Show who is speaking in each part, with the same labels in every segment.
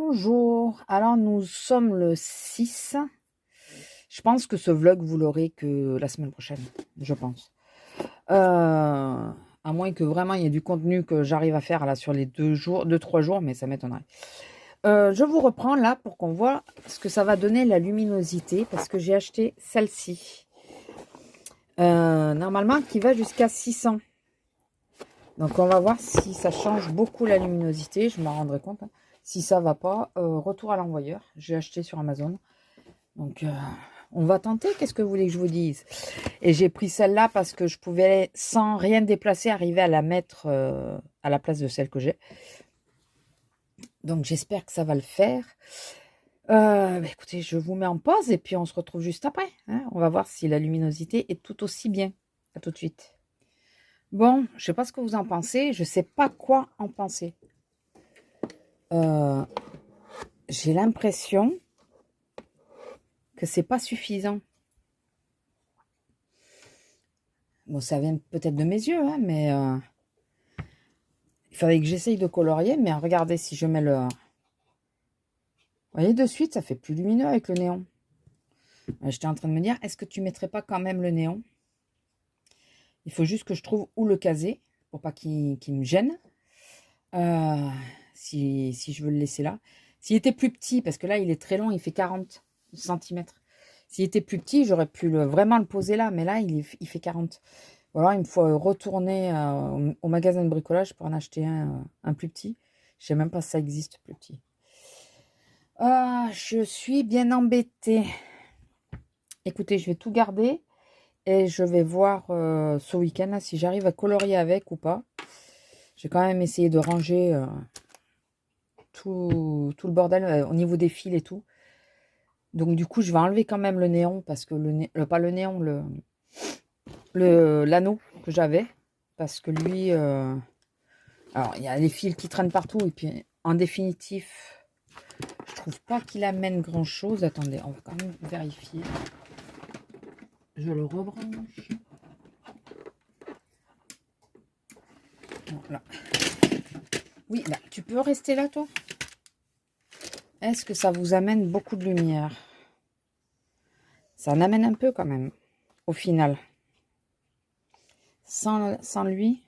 Speaker 1: Bonjour, alors nous sommes le 6. Je pense que ce vlog, vous l'aurez que la semaine prochaine, je pense. À moins que vraiment il y ait du contenu que j'arrive à faire là sur les 2-3 jours, mais ça m'étonnerait. Je vous reprends là pour qu'on voit ce que ça va donner la luminosité, parce que j'ai acheté celle-ci. Normalement, qui va jusqu'à 600. Donc on va voir si ça change beaucoup la luminosité, je m'en rendrai compte. Si ça va pas, retour à l'envoyeur. J'ai acheté sur Amazon. Donc on va tenter, qu'est-ce que vous voulez que je vous dise? Et j'ai pris celle-là parce que je pouvais, sans rien déplacer, arriver à la mettre à la place de celle que j'ai. Donc j'espère que ça va le faire. Écoutez, je vous mets en pause et puis on se retrouve juste après. Hein. On va voir si la luminosité est tout aussi bien. À tout de suite. Bon, je sais pas ce que vous en pensez. Je sais pas quoi en penser. J'ai l'impression que c'est pas suffisant. Bon, ça vient peut-être de mes yeux, hein, mais il fallait que j'essaye de colorier. Mais regardez, si je mets le... Vous voyez, de suite, ça fait plus lumineux avec le néon. J'étais en train de me dire, est-ce que tu mettrais pas quand même le néon? Il faut juste que je trouve où le caser, pour pas qu'il me gêne. Si je veux le laisser là. S'il était plus petit, parce que là, il est très long, il fait 40 cm. S'il était plus petit, j'aurais pu vraiment le poser là, mais là, il fait 40. Ou alors, il me faut retourner au magasin de bricolage pour en acheter un plus petit. Je sais même pas si ça existe, plus petit. Je suis bien embêtée. Écoutez, je vais tout garder et je vais voir ce week-end là, si j'arrive à colorier avec ou pas. J'ai quand même essayé de ranger tout le bordel au niveau des fils et tout. Donc du coup, je vais enlever quand même le néon parce que pas le néon, l'anneau que j'avais, parce que lui, alors il y a les fils qui traînent partout et puis en définitif, je trouve pas qu'il amène grand chose. Attendez, on va quand même vérifier. Je le rebranche. Voilà. Oui, bah, tu peux rester là, toi? Est-ce que ça vous amène beaucoup de lumière? Ça en amène un peu quand même, au final. Sans lui.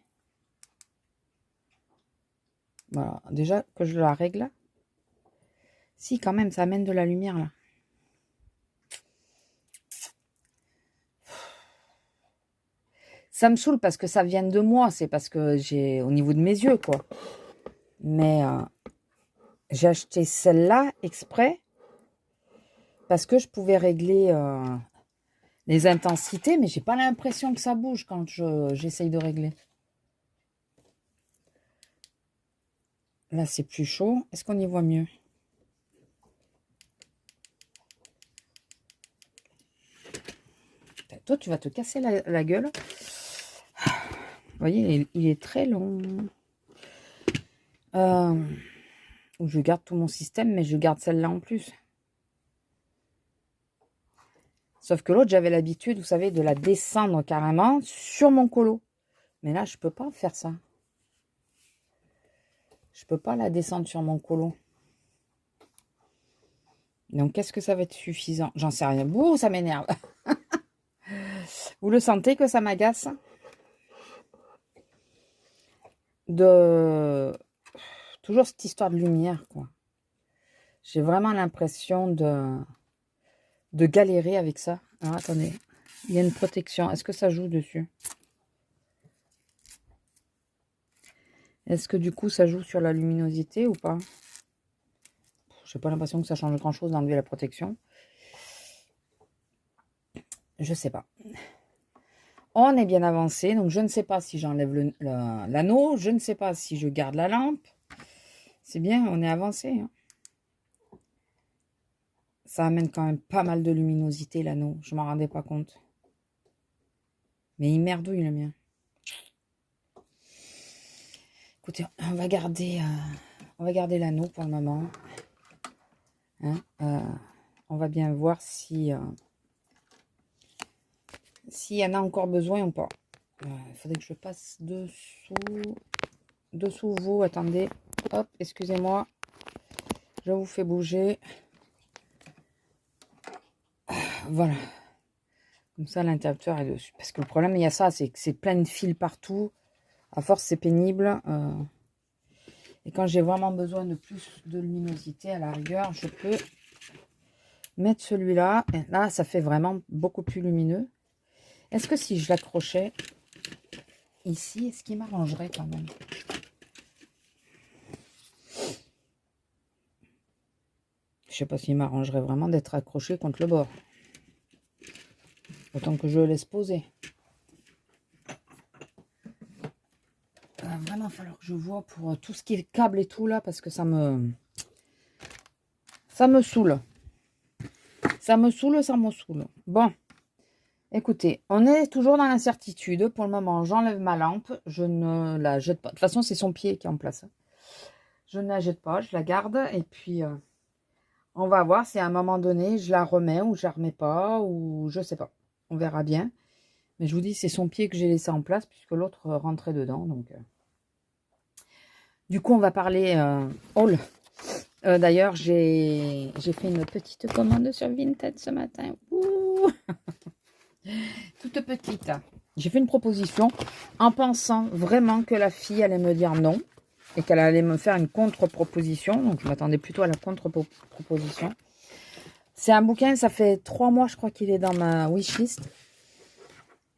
Speaker 1: Voilà, déjà que je la règle. Si, quand même, ça amène de la lumière, là. Ça me saoule parce que ça vient de moi. C'est parce que j'ai, au niveau de mes yeux, quoi. Mais j'ai acheté celle-là exprès parce que je pouvais régler les intensités, mais j'ai pas l'impression que ça bouge quand j'essaye de régler. Là, c'est plus chaud. Est-ce qu'on y voit mieux? Toi, tu vas te casser la gueule. Vous voyez, il est très long. Je garde tout mon système, mais je garde celle-là en plus. Sauf que l'autre, j'avais l'habitude, vous savez, de la descendre carrément sur mon colo. Mais là, je peux pas faire ça. Je peux pas la descendre sur mon colo. Donc, qu'est-ce que ça va être suffisant? J'en sais rien. Bouh, ça m'énerve. Vous le sentez que ça m'agace? Toujours cette histoire de lumière, quoi. J'ai vraiment l'impression de galérer avec ça. Alors, attendez. Il y a une protection. Est-ce que ça joue dessus? Est-ce que du coup, ça joue sur la luminosité ou pas? J'ai pas l'impression que ça change grand-chose d'enlever la protection. Je sais pas. On est bien avancé, donc je ne sais pas si j'enlève l'anneau, je ne sais pas si je garde la lampe. C'est bien, on est avancé. Hein. Ça amène quand même pas mal de luminosité, l'anneau. Je m'en rendais pas compte. Mais il merdouille, le mien. Écoutez, on va garder l'anneau pour le moment. Hein, on va bien voir si s'il y en a encore besoin ou pas. Il faudrait que je passe dessous vous. Attendez. Hop, excusez-moi. Je vous fais bouger. Voilà. Comme ça, l'interrupteur est dessus. Parce que le problème, il y a ça, c'est que c'est plein de fils partout. À force, c'est pénible. Et quand j'ai vraiment besoin de plus de luminosité, à la rigueur, je peux mettre celui-là. Et là, ça fait vraiment beaucoup plus lumineux. Est-ce que si je l'accrochais ici, est-ce qu'il m'arrangerait quand même? Je sais pas s'il m'arrangerait vraiment d'être accroché contre le bord. Autant que je le laisse poser. Il va vraiment falloir que je vois pour tout ce qui est câble et tout là, parce que ça me saoule. Ça me saoule. Bon, écoutez, on est toujours dans l'incertitude. Pour le moment, j'enlève ma lampe. Je ne la jette pas. De toute façon, c'est son pied qui est en place. Je ne la jette pas, je la garde. Et puis, on va voir si à un moment donné, je la remets ou je la remets pas. Ou je sais pas. On verra bien. Mais je vous dis, c'est son pied que j'ai laissé en place puisque l'autre rentrait dedans. Donc, du coup, on va parler haul. D'ailleurs, j'ai fait une petite commande sur Vinted ce matin. Ouh toute petite. J'ai fait une proposition en pensant vraiment que la fille allait me dire non et qu'elle allait me faire une contre-proposition. Donc, je m'attendais plutôt à la contre-proposition. C'est un bouquin, ça fait 3 mois, je crois qu'il est dans ma wishlist.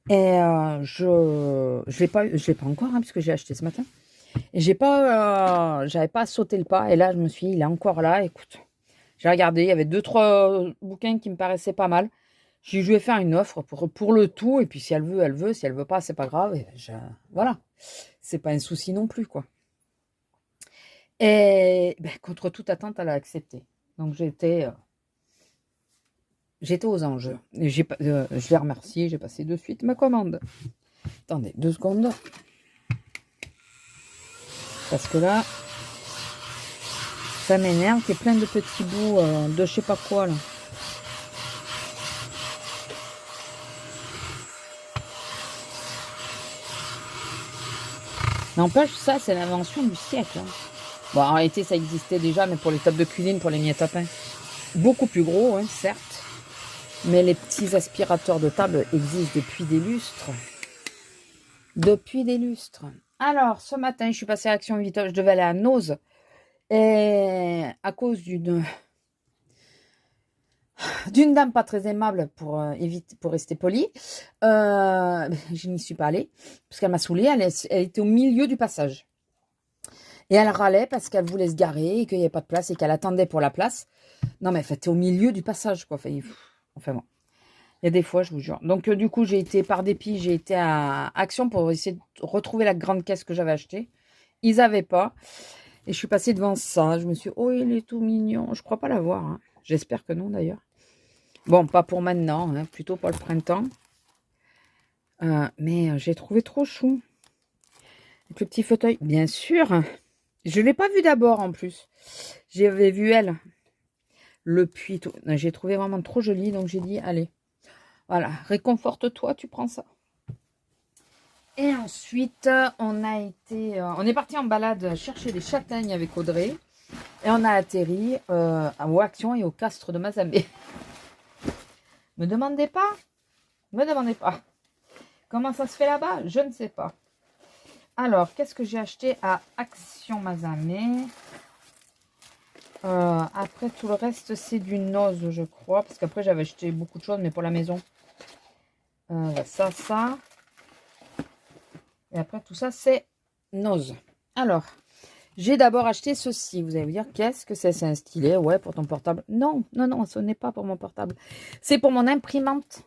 Speaker 1: Et je l'ai pas encore, hein, puisque j'ai acheté ce matin. Et j'avais pas sauté le pas. Et là, je me suis dit, il est encore là. Écoute, j'ai regardé, il y avait 2-3 bouquins qui me paraissaient pas mal. Je lui ai fait une offre pour le tout. Et puis, si elle veut, elle veut. Si elle veut pas, c'est pas grave. Et voilà. C'est pas un souci non plus, quoi. Et ben, contre toute attente, elle a accepté. Donc, j'étais aux anges. Et je l'ai remercié. J'ai passé de suite ma commande. Attendez, 2 secondes. Parce que là, ça m'énerve qu'il y ait plein de petits bouts de je sais pas quoi, là. N'empêche, ça, c'est l'invention du siècle. Hein. Bon, en réalité, ça existait déjà, mais pour les tables de cuisine, pour les miettes à pain. Beaucoup plus gros, hein, certes. Mais les petits aspirateurs de table existent depuis des lustres. Depuis des lustres. Alors, ce matin, je suis passée à Action Vite. Je devais aller à Nose. Et à cause d'une dame pas très aimable pour rester polie, je n'y suis pas allée. Parce qu'elle m'a saoulée. Elle était au milieu du passage. Et elle râlait parce qu'elle voulait se garer et qu'il n'y avait pas de place et qu'elle attendait pour la place. Non, mais t'es au milieu du passage, quoi. Enfin bon. Il y a des fois, je vous jure. Donc, du coup, par dépit, j'ai été à Action pour essayer de retrouver la grande caisse que j'avais achetée. Ils n'avaient pas. Et je suis passée devant ça. Je me suis dit, oh, il est tout mignon. Je crois pas l'avoir. Hein. J'espère que non, d'ailleurs. Bon, pas pour maintenant, hein, plutôt pour le printemps. Mais j'ai trouvé trop chou. Avec le petit fauteuil. Bien sûr. Je ne l'ai pas vu d'abord, en plus. J'avais vu elle. Le puits. J'ai trouvé vraiment trop joli. Donc, j'ai dit, allez. Voilà, réconforte-toi, tu prends ça. Et ensuite, on est parti en balade chercher des châtaignes avec Audrey. Et on a atterri aux Actions et au Castres de Mazamé. Me demandez pas. Comment ça se fait là-bas? Je ne sais pas. Alors, qu'est-ce que j'ai acheté à Action Mazamé? Après, tout le reste, c'est du Nose, je crois. Parce qu'après, j'avais acheté beaucoup de choses, mais pour la maison. Ça. Et après, tout ça, c'est Nose. Alors, j'ai d'abord acheté ceci. Vous allez me dire, qu'est-ce que c'est? C'est un stylet, ouais, pour ton portable. Non, ce n'est pas pour mon portable. C'est pour mon imprimante.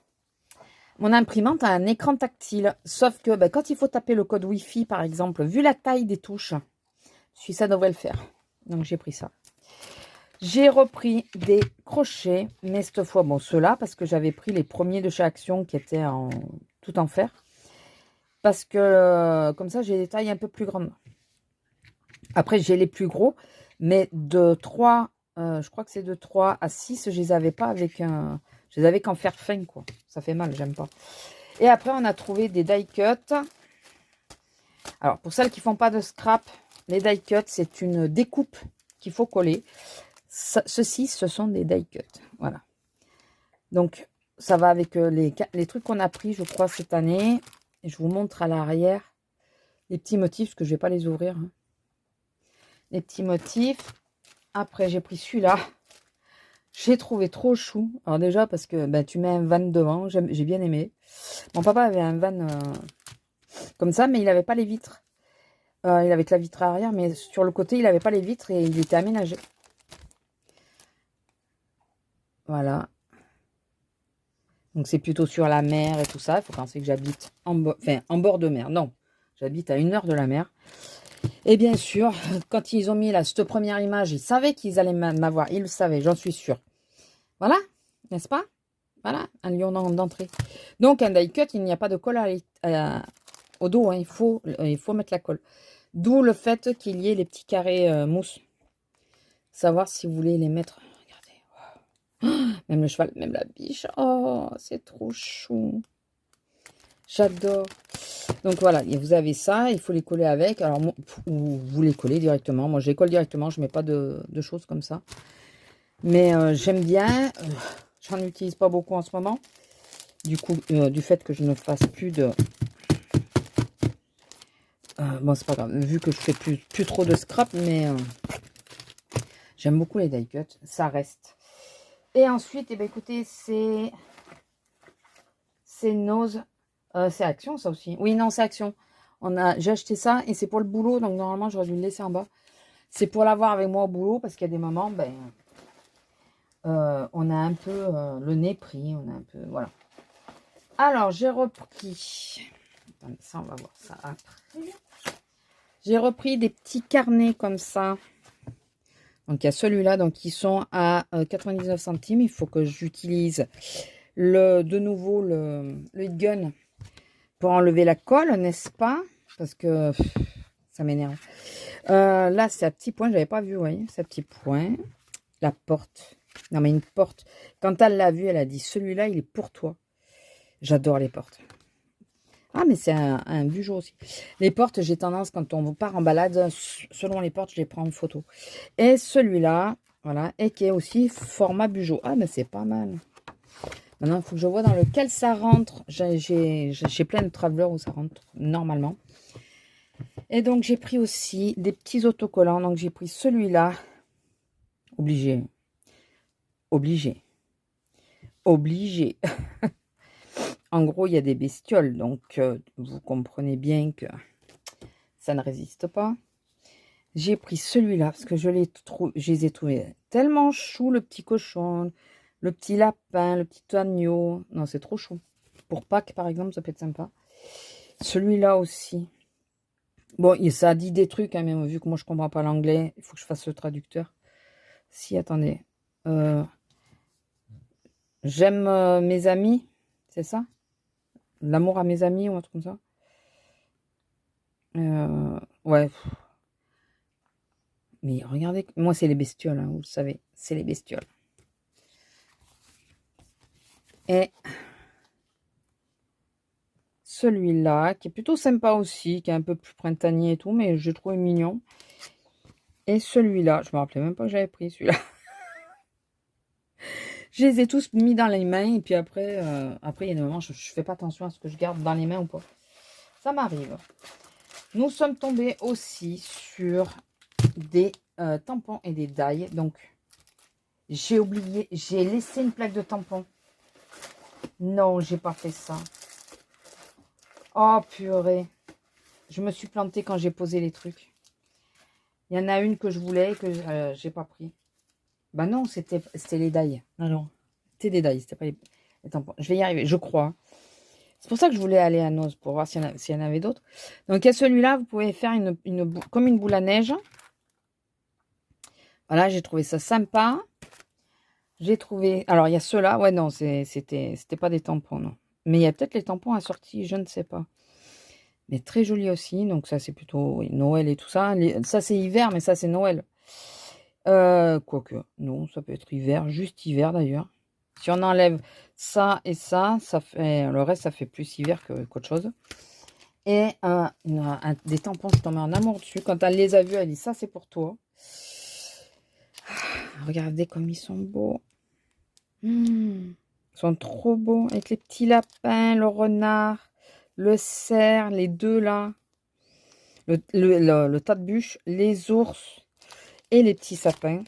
Speaker 1: Mon imprimante a un écran tactile. Sauf que quand il faut taper le code Wi-Fi, par exemple, vu la taille des touches, ça devrait le faire. Donc, j'ai pris ça. J'ai repris des crochets, mais cette fois, bon, ceux-là, parce que j'avais pris les premiers de chez Action qui étaient tout en fer. Parce que comme ça, j'ai des tailles un peu plus grandes. Après, j'ai les plus gros, mais de 3, je crois que c'est de 3 à 6, je les avais pas avec un... Je les avais qu'en fer fin, quoi. Ça fait mal, j'aime pas. Et après, on a trouvé des die cuts. Alors, pour celles qui font pas de scrap, les die cuts, c'est une découpe qu'il faut coller. Ceci, ce sont des die cut. Voilà. Donc, ça va avec les trucs qu'on a pris, je crois, cette année. Et je vous montre à l'arrière les petits motifs, parce que je ne vais pas les ouvrir. Hein. Les petits motifs. Après, j'ai pris celui-là. J'ai trouvé trop chou. Alors déjà, parce que ben, tu mets un van devant. J'ai bien aimé. Mon papa avait un van comme ça, mais il n'avait pas les vitres. Il avait que la vitre arrière, mais sur le côté, il n'avait pas les vitres et il était aménagé. Voilà. Donc, c'est plutôt sur la mer et tout ça. Il faut penser que j'habite en bord de mer. Non, j'habite à 1 heure de la mer. Et bien sûr, quand ils ont mis là, cette première image, ils savaient qu'ils allaient m'avoir. Ils le savaient, j'en suis sûre. Voilà, n'est-ce pas? Voilà, un lion d'entrée. Donc, un die cut, il n'y a pas de colle au dos. Hein, il faut mettre la colle. D'où le fait qu'il y ait les petits carrés mousse. Savoir si vous voulez les mettre. Regardez. Oh, même le cheval, même la biche. Oh, c'est trop chou. J'adore. Donc voilà, et vous avez ça, il faut les coller avec. Alors, ou vous les collez directement. Moi, je les colle directement, je ne mets pas de choses comme ça. Mais j'aime bien. J'en utilise pas beaucoup en ce moment. Du coup, du fait que je ne fasse plus de... bon, c'est pas grave, vu que je fais plus trop de scrap, mais j'aime beaucoup les die cut, ça reste. Et ensuite, eh ben, écoutez, c'est Nose. C'est Action, ça aussi. Oui, non, c'est Action. J'ai acheté ça et c'est pour le boulot, donc normalement, j'aurais dû le laisser en bas. C'est pour l'avoir avec moi au boulot, parce qu'il y a des moments, ben, on a un peu le nez pris, on a un peu, voilà. Alors, j'ai repris... Attendez, ça, on va voir ça après. J'ai repris des petits carnets comme ça. Donc, il y a celui-là, donc ils sont à 99 centimes. Il faut que j'utilise de nouveau le heat gun pour enlever la colle, n'est-ce pas? Parce que ça m'énerve. Là, c'est à petit point, je n'avais pas vu, vous voyez, c'est à petit point. La porte. Non, mais une porte. Quand elle l'a vue, elle a dit, celui-là, il est pour toi. J'adore les portes. Ah, mais c'est un bugeot aussi. Les portes, j'ai tendance, quand on part en balade, selon les portes, je les prends en photo. Et celui-là, voilà, et qui est aussi format bugeot. Ah, mais c'est pas mal. Maintenant, il faut que je vois dans lequel ça rentre. J'ai plein de travelers où ça rentre normalement. Et donc, j'ai pris aussi des petits autocollants. Donc, j'ai pris celui-là. Obligé. Obligé. Obligé. En gros, il y a des bestioles, donc vous comprenez bien que ça ne résiste pas. J'ai pris celui-là parce que je les ai trouvés tellement chou, le petit cochon, le petit lapin, le petit agneau. Non, c'est trop chou. Pour Pâques, par exemple, ça peut être sympa. Celui-là aussi. Bon, ça dit des trucs, hein, mais vu que moi, je ne comprends pas l'anglais, il faut que je fasse le traducteur. Si, attendez. J'aime mes amis, c'est ça? L'amour à mes amis ou un truc comme ça. Ouais. Mais regardez, moi c'est les bestioles, hein, vous le savez. C'est les bestioles. Et celui-là, qui est plutôt sympa aussi, qui est un peu plus printanier et tout, mais je trouve mignon. Et celui-là, je me rappelais même pas que j'avais pris celui-là. Je les ai tous mis dans les mains et puis après, il y a des moments, je fais pas attention à ce que je garde dans les mains ou pas. Ça m'arrive. Nous sommes tombés aussi sur des tampons et des die. Donc, j'ai oublié, j'ai laissé une plaque de tampons. Non, j'ai pas fait ça. Oh, purée. Je me suis plantée quand j'ai posé les trucs. Il y en a une que je voulais et que j'ai pas pris. Bah non, c'était les die. Non. C'était des die, c'était pas les tampons. Je vais y arriver, je crois. C'est pour ça que je voulais aller à Nose, pour voir s'il y en avait d'autres. Donc, il y a celui-là, vous pouvez faire comme une boule à neige. Voilà, j'ai trouvé ça sympa. J'ai trouvé... Alors, il y a ceux-là. Ouais, non, c'était pas des tampons, non. Mais il y a peut-être les tampons assortis, je ne sais pas. Mais très joli aussi. Donc, ça, c'est plutôt Noël et tout ça. Ça, c'est hiver, mais ça, c'est Noël. Quoique, non, ça peut être hiver. Juste hiver, d'ailleurs. Si on enlève ça et ça fait... Le reste, ça fait plus hiver qu'autre chose. Et des tampons, je tombais en amour dessus. Quand elle les a vus, elle dit, ça, c'est pour toi. Regardez comme ils sont beaux. Ils sont trop beaux. Avec les petits lapins, le renard, le cerf, les deux là. Le tas de bûches, les ours et les petits sapins.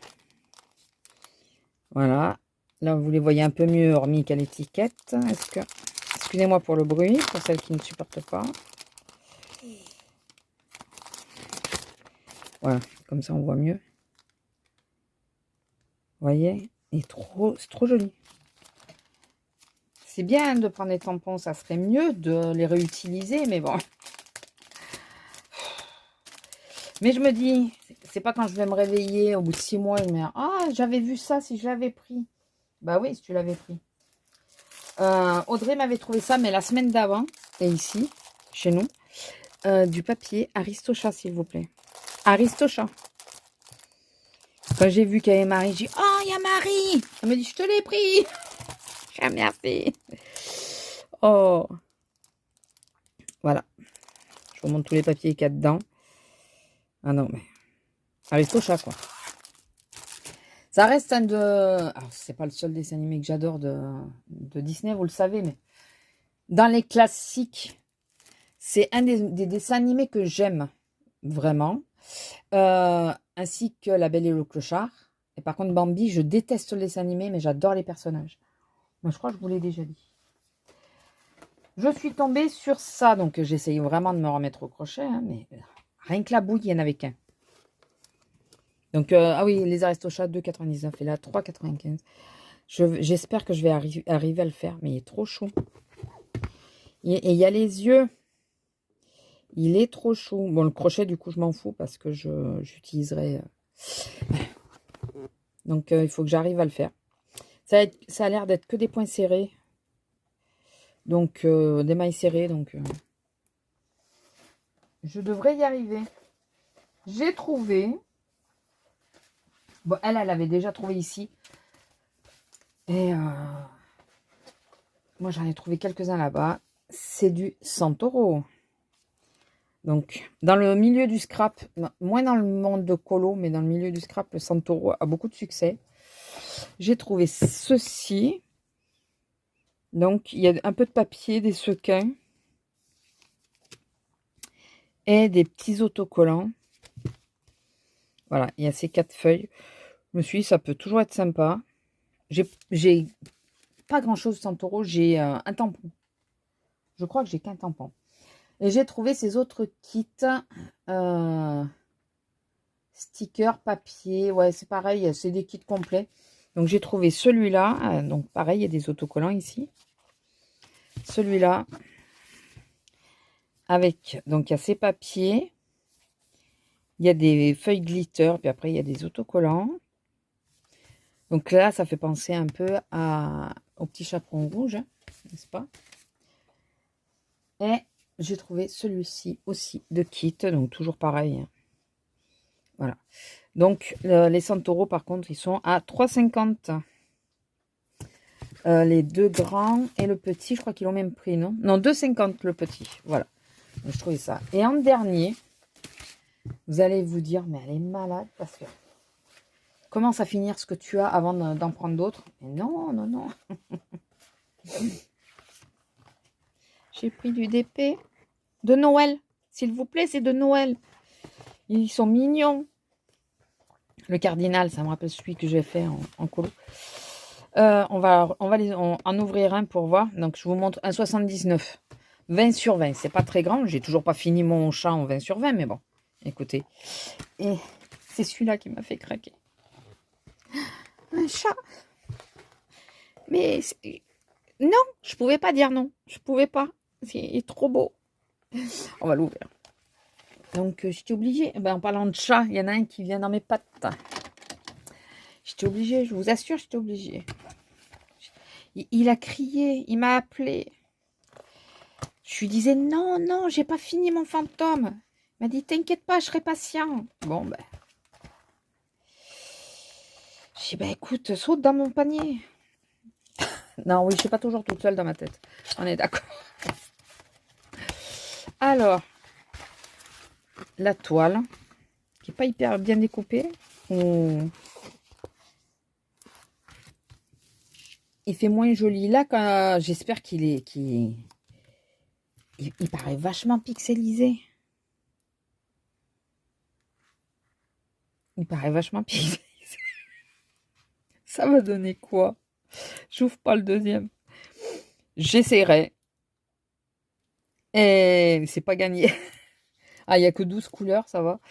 Speaker 1: Voilà. Là, vous les voyez un peu mieux, hormis qu'à l'étiquette. Excusez-moi pour le bruit, pour celles qui ne supportent pas. Voilà, comme ça on voit mieux. Vous voyez, c'est trop joli. C'est bien de prendre des tampons, ça serait mieux de les réutiliser, mais bon. Mais je me dis, c'est pas quand je vais me réveiller au bout de 6 mois et me dire, ah, j'avais vu ça si je l'avais pris. Bah oui, si tu l'avais pris. Audrey m'avait trouvé ça, mais la semaine d'avant, et ici, chez nous, du papier Aristocha, s'il vous plaît. Aristocha. Quand j'ai vu qu'il y avait Marie, j'ai dit, oh, il y a Marie. Elle me dit, je te l'ai pris. J'ai bien fait. Oh. Voilà. Je vous montre tous les papiers qu'il y a dedans. Ah non, mais Aristocha, quoi. Ça reste un de... Alors, c'est pas le seul dessin animé que j'adore de Disney, vous le savez, mais dans les classiques, c'est un des dessins animés que j'aime vraiment. Ainsi que La Belle et le Clochard. Et par contre, Bambi, je déteste le dessin animé, mais j'adore les personnages. Moi, je crois que je vous l'ai déjà dit. Je suis tombée sur ça, donc j'essaye vraiment de me remettre au crochet, hein, mais rien que la bouille, il n'y en avait qu'un. Donc, ah oui, les Aristochats, 2,99 et là, 3,95. J'espère que je vais arriver à le faire, mais il est trop chaud. Et il y a les yeux. Il est trop chaud. Bon, le crochet, du coup, je m'en fous parce que j'utiliserai... Donc, il faut que j'arrive à le faire. Ça a l'air d'être que des points serrés. Donc, des mailles serrées. Donc, je devrais y arriver. J'ai trouvé... Bon, elle avait déjà trouvé ici. Et moi, j'en ai trouvé quelques-uns là-bas. C'est du Santoro. Donc, dans le milieu du scrap, moins dans le monde de colo, mais dans le milieu du scrap, le Santoro a beaucoup de succès. J'ai trouvé ceci. Donc, il y a un peu de papier, des sequins et des petits autocollants. Voilà, il y a ces 4 feuilles. Je me suis dit, ça peut toujours être sympa. J'ai pas grand-chose Santoro, j'ai un tampon. Je crois que j'ai qu'un tampon. Et j'ai trouvé ces autres kits. Stickers, papier. Ouais, c'est pareil, c'est des kits complets. Donc, j'ai trouvé celui-là. Donc, pareil, il y a des autocollants ici. Celui-là. Avec, donc, il y a ces papiers. Il y a des feuilles glitter. Puis après, il y a des autocollants. Donc là, ça fait penser un peu au petit chaperon rouge, hein, n'est-ce pas? Et j'ai trouvé celui-ci aussi de kit. Donc, toujours pareil. Hein. Voilà. Donc, les Santoro, par contre, ils sont à 3,50. Les deux grands et le petit, je crois qu'ils l'ont même pris, non? Non, 2,50 le petit. Voilà. Donc, je trouvais ça. Et en dernier, vous allez vous dire, mais elle est malade parce que commence à finir ce que tu as avant d'en prendre d'autres. Mais non, non, non. J'ai pris du DP de Noël. S'il vous plaît, c'est de Noël. Ils sont mignons. Le cardinal, ça me rappelle celui que j'ai fait en colo. On va en ouvrir un pour voir. Donc, je vous montre un 79. 20 sur 20. C'est pas très grand. J'ai toujours pas fini mon chat en 20 sur 20, mais bon. Écoutez. Et c'est celui-là qui m'a fait craquer. Un chat. Mais non, je pouvais pas dire non. Je pouvais pas. Il est trop beau. On va l'ouvrir. Donc, j'étais obligée. En parlant de chat, il y en a un qui vient dans mes pattes. J'étais obligée, je vous assure, j'étais obligée. Il a crié, il m'a appelé. Je lui disais, non, non, j'ai pas fini mon fantôme. Il m'a dit, t'inquiète pas, je serai patient. Bon, ben. J'ai dit, écoute, saute dans mon panier. Non, oui, je suis pas toujours toute seule dans ma tête. On est d'accord. Alors, la toile, qui n'est pas hyper bien découpée. il fait moins joli. Là, j'espère il paraît vachement pixelisé. Il paraît vachement pixelisé. Ça va donner quoi? J'ouvre pas le deuxième. J'essaierai. Et c'est pas gagné. Ah, il n'y a que 12 couleurs, ça va.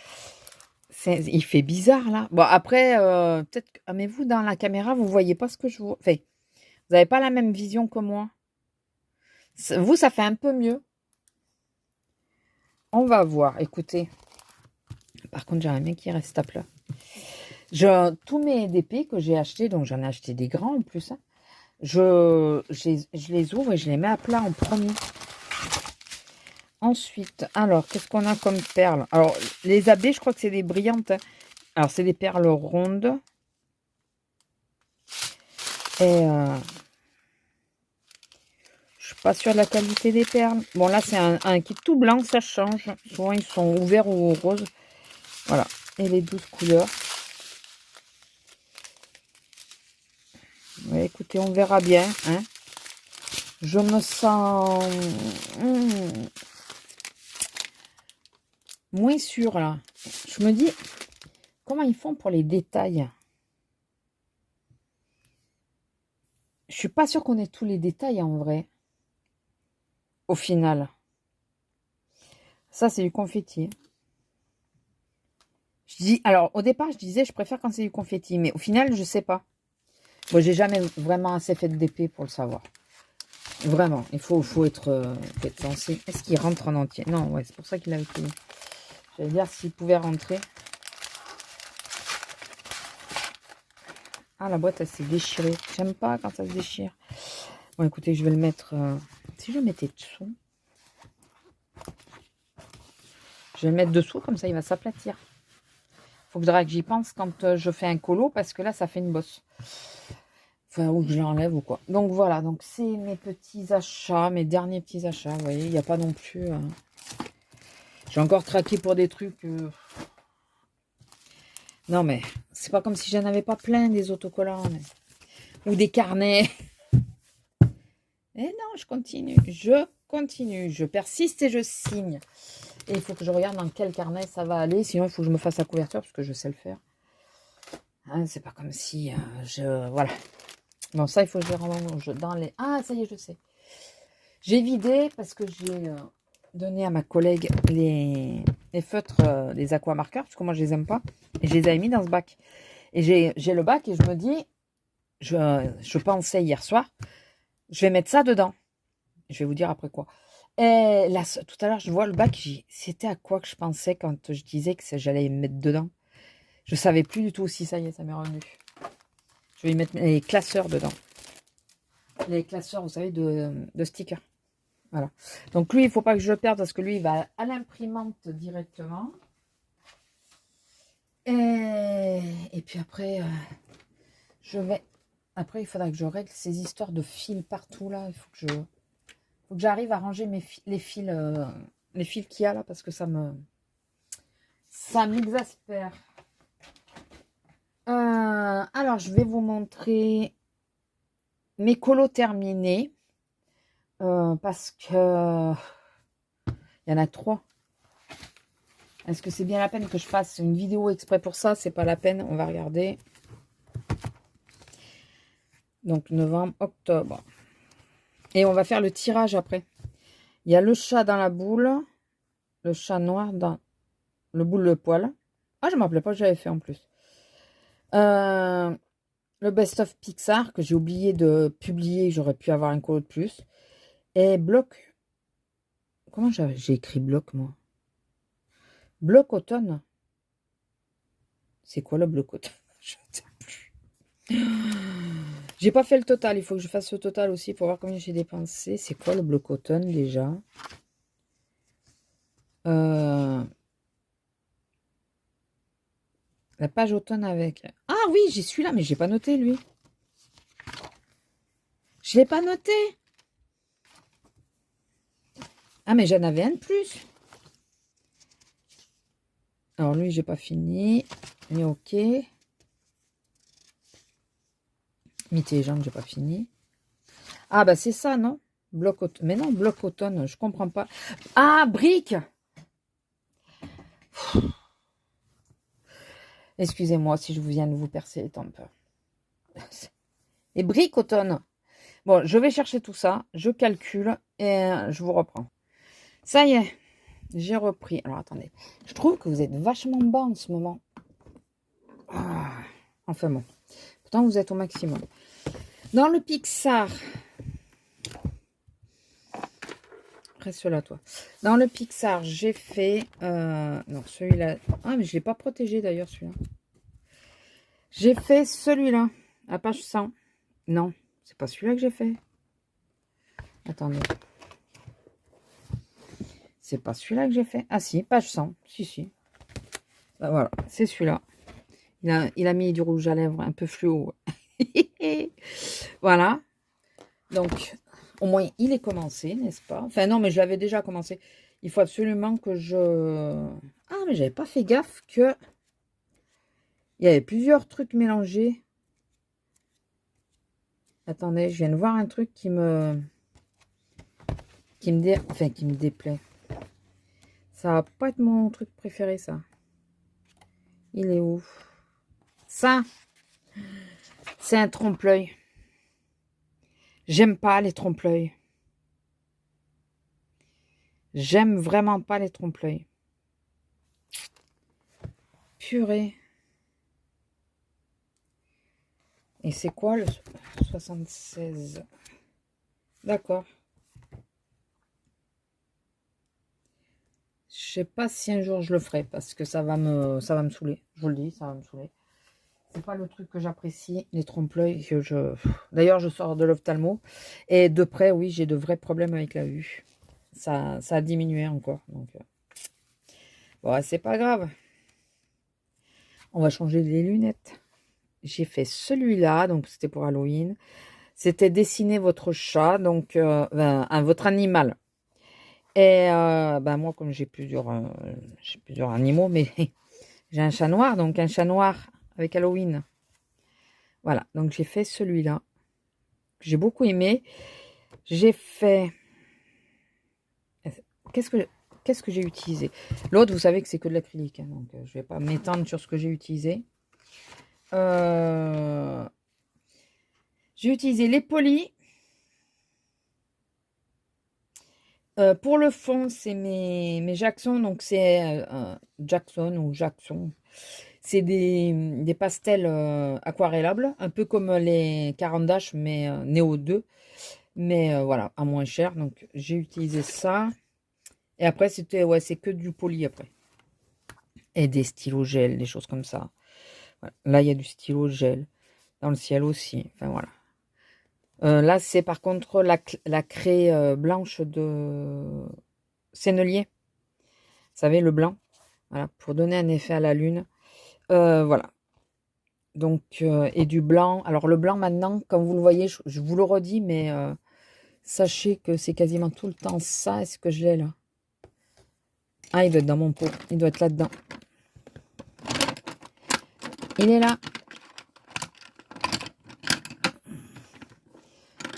Speaker 1: Il fait bizarre, là. Bon, après, peut-être... Ah, mais vous, dans la caméra, vous voyez pas ce que je vois. Enfin, vous n'avez pas la même vision que moi. Vous, ça fait un peu mieux. On va voir. Écoutez. Par contre, j'aimerais bien qu'il reste à plat. Tous mes DP que j'ai achetés, donc j'en ai acheté des grands en plus, hein, je les ouvre et je les mets à plat en premier. Ensuite, alors, qu'est-ce qu'on a comme perles? Alors, les abbés, je crois que c'est des brillantes. Hein. Alors, c'est des perles rondes. Et je suis pas sûre de la qualité des perles. Bon, là, c'est un kit tout blanc, ça change. Souvent, ils sont ouverts ou roses. Voilà. Et les 12 couleurs. Ouais, écoutez, on verra bien. Hein. Je me sens moins sûre, là. Je me dis, comment ils font pour les détails? Je suis pas sûre qu'on ait tous les détails, en vrai. Au final. Ça, c'est du confetti. Alors, au départ, je disais, je préfère quand c'est du confetti. Mais au final, je sais pas. Moi, j'ai jamais vraiment assez fait de DP pour le savoir. Vraiment, il faut être sensé. Est-ce qu'il rentre en entier? Non, ouais, c'est pour ça qu'il avait fini. J'allais dire s'il pouvait rentrer. Ah, la boîte, elle s'est déchirée. J'aime pas quand ça se déchire. Bon, écoutez, je vais le mettre... Si je le mettais dessous... Je vais le mettre dessous, comme ça, il va s'aplatir. Faudra que j'y pense quand je fais un colo, parce que là, ça fait une bosse. Enfin, ou que je l'enlève ou quoi. Donc, voilà. Donc, c'est mes petits achats, mes derniers petits achats. Vous voyez, il n'y a pas non plus... J'ai encore craqué pour des trucs... Non, mais c'est pas comme si j'en avais pas plein des autocollants. Ou des carnets. Et non, je continue. Je persiste et je signe. Et il faut que je regarde dans quel carnet ça va aller. Sinon, il faut que je me fasse la couverture parce que je sais le faire. Hein, c'est pas comme si Voilà. Bon, ça, il faut que je les range dans les... Ah, ça y est, je sais. J'ai vidé parce que j'ai donné à ma collègue les feutres des aquamarqueurs parce que moi, je les aime pas. Et je les avais mis dans ce bac. Et j'ai le bac et je me dis... Je pensais hier soir, je vais mettre ça dedans. Je vais vous dire après quoi. Et là, tout à l'heure, je vois le bac. C'était à quoi que je pensais quand je disais que j'allais me mettre dedans. Je savais plus du tout si ça y est, ça m'est revenu. Je vais y mettre les classeurs dedans. Les classeurs, vous savez, de stickers. Voilà. Donc lui, il ne faut pas que je le perde parce que lui, il va à l'imprimante directement. Et puis après, je vais... Après, il faudra que je règle ces histoires de fils partout là. Il faut que j'arrive à ranger les fils qu'il y a là parce que ça m'exaspère. Alors, je vais vous montrer mes colos terminés parce que il y en a 3. Est-ce que c'est bien la peine que je fasse une vidéo exprès pour ça? C'est pas la peine. On va regarder. Donc, novembre, octobre. Et on va faire le tirage après. Il y a le chat dans la boule. Le chat noir dans le boule de poil. Ah, je ne me rappelais pas que j'avais fait en plus. Le best-of Pixar que j'ai oublié de publier. J'aurais pu avoir un colo de plus. Et bloc. Comment j'ai écrit bloc, moi? Bloc automne. C'est quoi le bloc automne? Je ne sais plus. J'ai pas fait le total. Il faut que je fasse le total aussi pour voir combien j'ai dépensé. C'est quoi le bloc automne déjà? La page automne avec... Ah oui, j'ai celui-là, mais j'ai pas noté, lui. Je l'ai pas noté. Ah, mais j'en avais un de plus. Alors, lui, j'ai pas fini. Mais ok. Mythe et légende, j'ai pas fini. Ah, bah c'est ça, non? Bloc automne. Mais non, bloc automne, je comprends pas. Ah, brique! Excusez-moi si je vous viens de vous percer les tempes. Et brique automne. Bon, je vais chercher tout ça, je calcule et je vous reprends. Ça y est, j'ai repris. Alors, attendez. Je trouve que vous êtes vachement bas en ce moment. Ah, enfin bon. Pourtant, vous êtes au maximum. Dans le Pixar... Reste là, toi. Dans le Pixar, j'ai fait... non, celui-là... Ah, mais je ne l'ai pas protégé, d'ailleurs, celui-là. J'ai fait celui-là, à page 100. Non, c'est pas celui-là que j'ai fait. Attendez. C'est pas celui-là que j'ai fait. Ah si, page 100. Si, si. Ben, voilà, c'est celui-là. Il a mis du rouge à lèvres un peu fluo. Voilà. Donc, au moins, il est commencé, n'est-ce pas? Enfin, non, mais je l'avais déjà commencé. Il faut absolument que je... Ah, mais j'avais pas fait gaffe que... Il y avait plusieurs trucs mélangés. Attendez, je viens de voir un truc qui me déplaît. Ça va pas être mon truc préféré, ça. Il est où? Ça, c'est un trompe-l'œil. J'aime pas les trompe-l'œil. J'aime vraiment pas les trompe-l'œil. Purée. Et c'est quoi le 76? D'accord. Je sais pas si un jour je le ferai parce que ça va me saouler. Je vous le dis, ça va me saouler. C'est pas le truc que j'apprécie, les trompe-l'œil. D'ailleurs, je sors de l'ophtalmo et de près, oui, j'ai de vrais problèmes avec la vue. Ça a diminué encore. Donc, bon, c'est pas grave. On va changer les lunettes. J'ai fait celui-là, donc c'était pour Halloween. C'était dessiner votre chat, donc votre animal. Et moi, comme j'ai plusieurs animaux, mais j'ai un chat noir, donc un chat noir avec Halloween. Voilà, donc j'ai fait celui-là. J'ai beaucoup aimé. J'ai fait... Qu'est-ce que j'ai utilisé? L'autre, vous savez que c'est que de l'acrylique, hein, donc je ne vais pas m'étendre sur ce que j'ai utilisé. J'ai utilisé les polis. Pour le fond, c'est mes Jackson, donc c'est Jackson ou Jackson. C'est des pastels aquarellables, un peu comme les Caran d'Ache, mais Néo 2. Mais voilà, à moins cher. Donc j'ai utilisé ça. Et après, c'est que du poli après. Et des stylos gel, des choses comme ça. Voilà. Là, il y a du stylo gel. Dans le ciel aussi. Enfin voilà. Là, c'est par contre la craie blanche de Sennelier. Vous savez, le blanc. Voilà, pour donner un effet à la lune. Voilà. Donc, et du blanc. Alors, le blanc, maintenant, comme vous le voyez, je vous le redis, mais sachez que c'est quasiment tout le temps ça. Est-ce que je l'ai là? Ah, il doit être dans mon pot. Il doit être là-dedans. Il est là.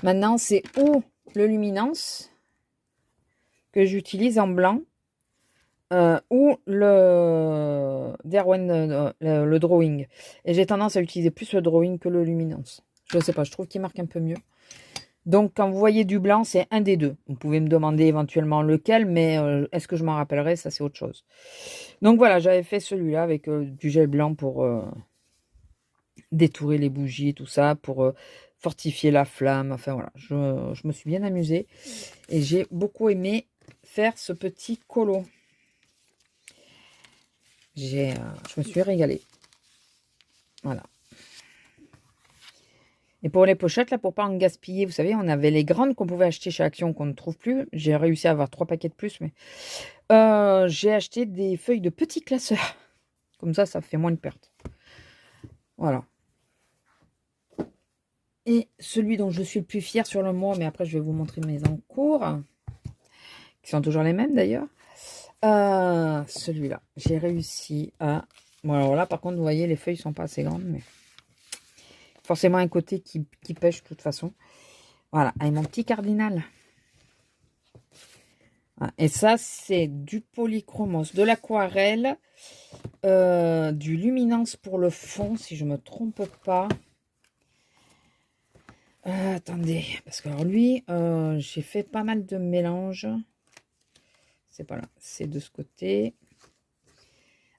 Speaker 1: Maintenant, c'est ou le luminance que j'utilise en blanc ou le Derwent, le drawing. Et j'ai tendance à utiliser plus le drawing que le luminance. Je ne sais pas, je trouve qu'il marque un peu mieux. Donc, quand vous voyez du blanc, c'est un des deux. Vous pouvez me demander éventuellement lequel, mais est-ce que je m'en rappellerai? Ça, c'est autre chose. Donc, voilà, j'avais fait celui-là avec du gel blanc pour détourer les bougies et tout ça, pour fortifier la flamme. Enfin, voilà, je me suis bien amusée. Et j'ai beaucoup aimé faire ce petit colo. Je me suis régalée. Voilà. Et pour les pochettes, là, pour pas en gaspiller, vous savez, on avait les grandes qu'on pouvait acheter chez Action qu'on ne trouve plus. J'ai réussi à avoir 3 paquets de plus, mais j'ai acheté des feuilles de petits classeurs. Comme ça fait moins de pertes. Voilà. Et celui dont je suis le plus fière sur le mois, mais après je vais vous montrer mes encours, qui sont toujours les mêmes d'ailleurs. Celui-là, j'ai réussi à... Bon, alors là, par contre, vous voyez, les feuilles sont pas assez grandes, mais forcément un côté qui pêche de toute façon. Voilà, avec mon petit cardinal. Voilà. Et ça, c'est du polychromos, de l'aquarelle, du luminance pour le fond, si je ne me trompe pas. Attendez, parce que alors lui, j'ai fait pas mal de mélanges. C'est pas là, c'est de ce côté.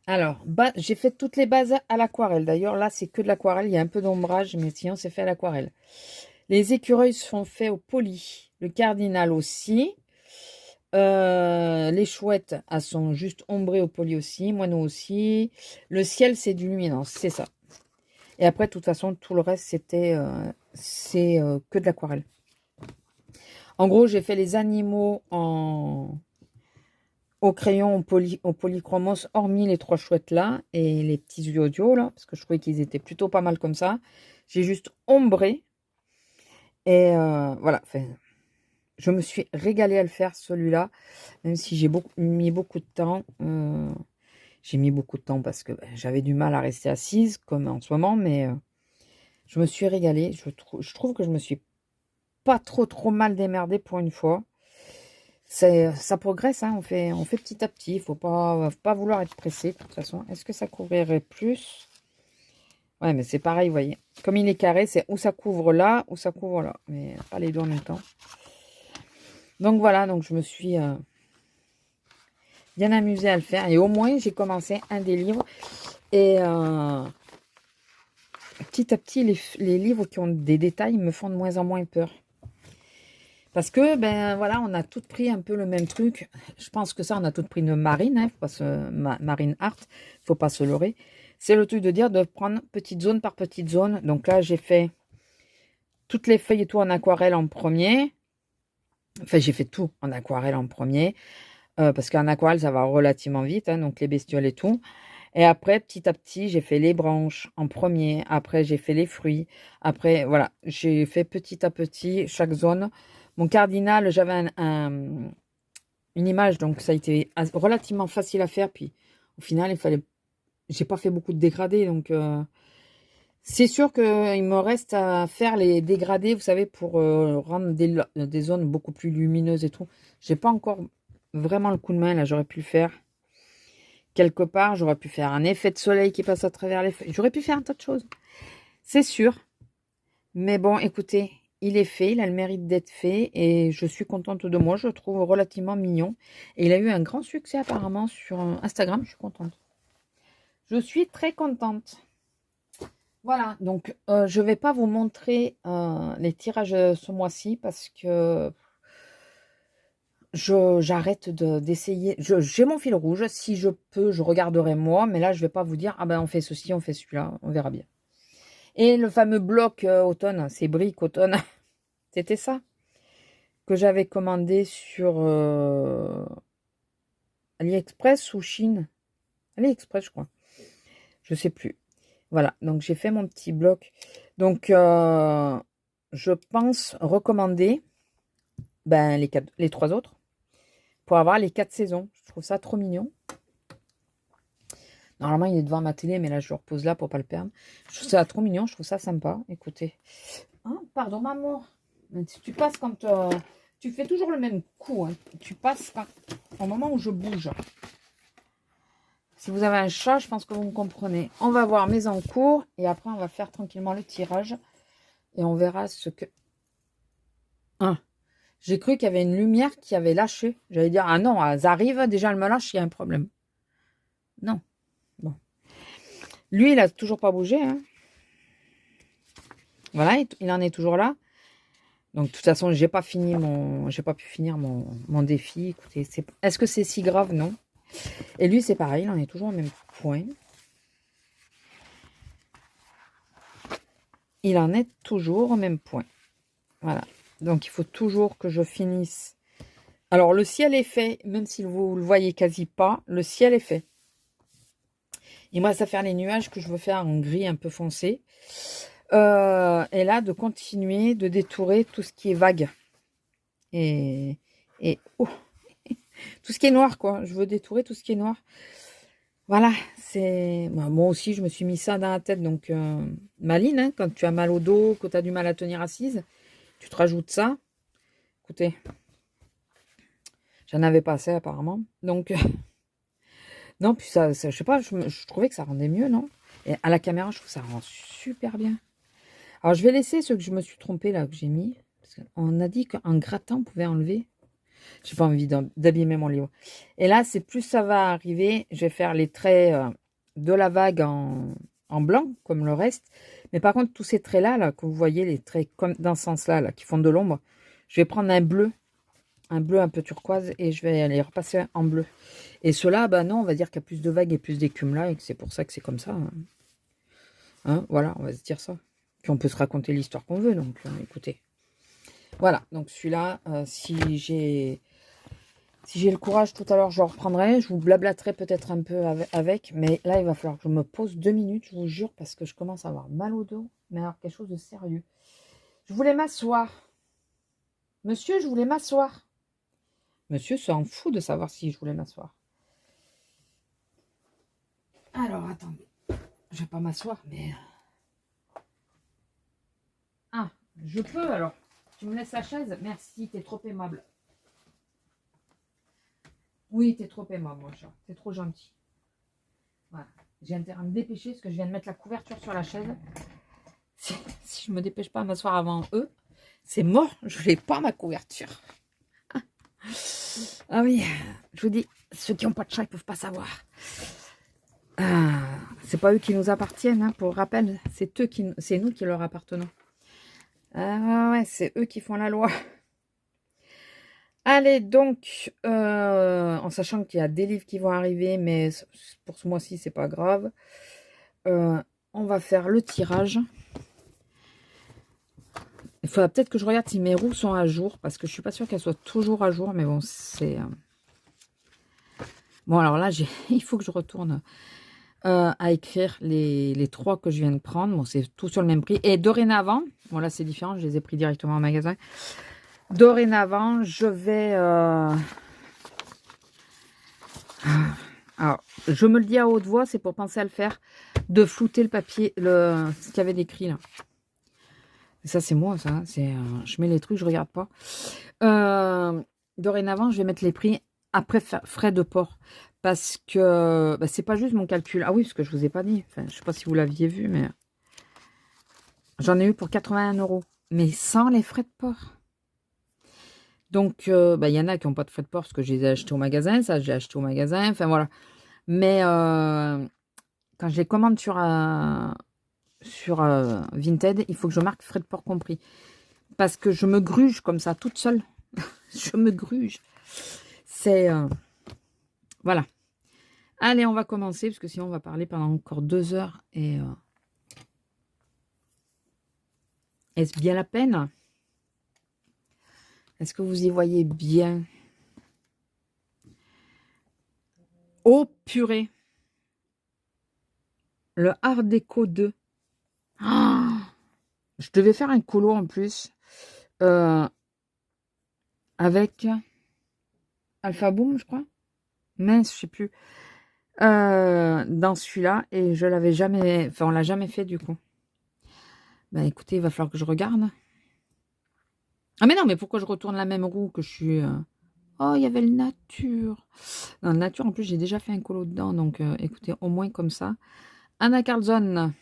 Speaker 1: Alors, j'ai fait toutes les bases à l'aquarelle. D'ailleurs, là, c'est que de l'aquarelle. Il y a un peu d'ombrage, mais sinon, c'est fait à l'aquarelle. Les écureuils sont faits au poly. Le cardinal aussi. Les chouettes, elles sont juste ombrées au poly aussi. Moineau aussi. Le ciel, c'est du luminance. C'est ça. Et après, de toute façon, tout le reste, c'est que de l'aquarelle. En gros, j'ai fait les animaux au crayon au polychromos, hormis les 3 chouettes là et les petits yoyo là, parce que je trouvais qu'ils étaient plutôt pas mal comme ça. J'ai juste ombré. Et voilà, enfin, je me suis régalée à le faire celui-là, même si j'ai mis beaucoup de temps. J'ai mis beaucoup de temps parce que j'avais du mal à rester assise, comme en ce moment, mais je me suis régalée. Je trouve que je me suis pas trop mal démerdée pour une fois. Ça progresse, hein, on fait petit à petit. Il ne faut pas vouloir être pressé, de toute façon. Est-ce que ça couvrirait plus? Ouais, mais c'est pareil, vous voyez. Comme il est carré, c'est ou ça couvre là, ou ça couvre là. Mais pas les deux en même temps. Donc voilà, donc je me suis bien amusée à le faire. Et au moins, j'ai commencé un des livres. Et petit à petit, les livres qui ont des détails me font de moins en moins peur. Parce que, ben voilà, on a toutes pris un peu le même truc. Je pense que ça, on a toutes pris une marine, hein, faut pas marine art, faut pas se leurrer. C'est le truc de dire de prendre petite zone par petite zone. Donc là, j'ai fait toutes les feuilles et tout en aquarelle en premier. Enfin, j'ai fait tout en aquarelle en premier. Parce qu'en aquarelle, ça va relativement vite, hein, donc les bestioles et tout. Et après, petit à petit, j'ai fait les branches en premier. Après, j'ai fait les fruits. Après, voilà, j'ai fait petit à petit chaque zone. Mon cardinal, j'avais une image, donc ça a été relativement facile à faire. Puis au final, j'ai pas fait beaucoup de dégradés, donc c'est sûr qu'il me reste à faire les dégradés, vous savez, pour rendre des zones beaucoup plus lumineuses et tout. J'ai pas encore vraiment le coup de main, là, j'aurais pu le faire. Quelque part, j'aurais pu faire un effet de soleil qui passe à travers les feuilles. J'aurais pu faire un tas de choses, c'est sûr. Mais bon, écoutez, il est fait, il a le mérite d'être fait et je suis contente de moi, je le trouve relativement mignon. Et il a eu un grand succès apparemment sur Instagram, je suis contente. Je suis très contente. Voilà, donc je ne vais pas vous montrer les tirages ce mois-ci parce que j'arrête d'essayer. J'ai mon fil rouge, si je peux, je regarderai moi, mais là, je ne vais pas vous dire, ah ben on fait ceci, on fait celui-là, on verra bien. Et le fameux bloc automne, ces briques automne, c'était ça que j'avais commandé sur AliExpress ou Chine. AliExpress, je crois. Je sais plus. Voilà, donc j'ai fait mon petit bloc. Donc, je pense recommander ben, les 3 autres pour avoir les 4 saisons. Je trouve ça trop mignon. Normalement, il est devant ma télé, mais là, je le repose là pour pas le perdre. Je trouve ça trop mignon, je trouve ça sympa. Écoutez. Hein, pardon, maman. Tu passes quand... tu fais toujours le même coup. Hein. Tu passes au moment où je bouge. Si vous avez un chat, je pense que vous me comprenez. On va voir mes encours et après, on va faire tranquillement le tirage. Et on verra ce que... Ah, j'ai cru qu'il y avait une lumière qui avait lâché. J'allais dire, ah non, elles arrivent, déjà elle me lâche, il y a un problème. Non. Bon. Lui, il a toujours pas bougé. Hein. Voilà, il en est toujours là. Donc, de toute façon, j'ai pas pu finir mon défi. Écoutez, est-ce que c'est si grave? Non. Et lui, c'est pareil, il en est toujours au même point. Il en est toujours au même point. Voilà. Donc, il faut toujours que je finisse. Alors, le ciel est fait, même si vous le voyez quasi pas, le ciel est fait. Il me reste à faire les nuages que je veux faire en gris un peu foncé. Et là, de continuer de détourer tout ce qui est vague. Et oh, tout ce qui est noir, quoi. Je veux détourer tout ce qui est noir. Voilà, c'est... Moi aussi, je me suis mis ça dans la tête. Donc, Maline, hein, quand tu as mal au dos, que tu as du mal à tenir assise, Tu te rajoutes ça. Écoutez, j'en avais pas assez apparemment. Donc, non, puis ça je sais pas, je trouvais que ça rendait mieux, non? Et à la caméra, je trouve que ça rend super bien. Alors, je vais laisser ceux que je me suis trompée là, que j'ai mis. Parce qu'on a dit qu'en grattant, on pouvait enlever. J'ai pas envie d'abîmer mon livre. Et là, c'est plus ça va arriver. Je vais faire les traits de la vague en blanc, comme le reste. Mais par contre, tous ces traits-là, là, que vous voyez, les traits comme dans ce sens-là, là, qui font de l'ombre, je vais prendre un bleu un peu turquoise, et je vais les repasser en bleu. Et ceux-là, bah non, on va dire qu'il y a plus de vagues et plus d'écume là, et que c'est pour ça que c'est comme ça. Hein, voilà, on va se dire ça. Puis on peut se raconter l'histoire qu'on veut, donc écoutez. Voilà, donc celui-là, si j'ai le courage tout à l'heure, je le reprendrai. Je vous blablaterai peut-être un peu avec, mais là, il va falloir que je me pose 2 minutes, je vous jure, parce que je commence à avoir mal au dos, mais alors quelque chose de sérieux. Je voulais m'asseoir. Monsieur, je voulais m'asseoir. Monsieur s'en fout de savoir si je voulais m'asseoir. Alors, attendez. Je vais pas m'asseoir, mais... Ah, je peux alors. Tu me laisses la chaise? Merci, t'es trop aimable. Oui, t'es trop aimable, mon chat. T'es trop gentil. Voilà. J'ai intérêt à me dépêcher parce que je viens de mettre la couverture sur la chaise. Si je me dépêche pas à m'asseoir avant eux, c'est mort. Je n'ai pas ma couverture. Ah oui, je vous dis, ceux qui n'ont pas de chat, ils peuvent pas savoir. C'est pas eux qui nous appartiennent, hein, pour rappel. C'est nous qui leur appartenons. Ah ouais, c'est eux qui font la loi. Allez, donc, en sachant qu'il y a des livres qui vont arriver, mais pour ce mois-ci, c'est pas grave. On va faire le tirage. Il faudra peut-être que je regarde si mes roues sont à jour, parce que je suis pas sûre qu'elles soient toujours à jour, mais bon, c'est... Bon, alors là, il faut que je retourne à écrire les 3 que je viens de prendre. Bon, c'est tout sur le même prix. Et dorénavant, bon là, c'est différent, je les ai pris directement au magasin. Dorénavant, je vais... Alors, je me le dis à haute voix, c'est pour penser à le faire, de flouter le papier, ce qu'il y avait d'écrit là. Ça, c'est moi, ça. Je mets les trucs, je regarde pas. Dorénavant, je vais mettre les prix après frais de port. Parce que bah, c'est pas juste mon calcul. Ah oui, parce que je vous ai pas dit. Enfin, je sais pas si vous l'aviez vu, mais j'en ai eu pour 81 €. Mais sans les frais de port. Donc, bah, y en a qui n'ont pas de frais de port parce que je les ai achetés au magasin. Ça, j'ai acheté au magasin. Enfin, voilà. Mais quand je les commande sur Vinted, il faut que je marque frais de port compris. Parce que je me gruge comme ça, toute seule. Je me gruge. C'est... voilà. Allez, on va commencer, parce que sinon on va parler pendant encore 2 heures. Et est-ce bien la peine? Est-ce que vous y voyez bien? Oh, purée! Le Art Déco 2. Ah, je devais faire un colo en plus. Avec Alpha Boom, je crois. Mince, je sais plus. Dans celui-là. Et je l'avais jamais... Enfin, on l'a jamais fait du coup. Ben écoutez, il va falloir que je regarde. Ah mais non, mais pourquoi je retourne la même roue que je suis... Oh, il y avait le nature. Dans le nature, en plus, j'ai déjà fait un colo dedans. Donc, écoutez, au moins comme ça. Anna Carlson.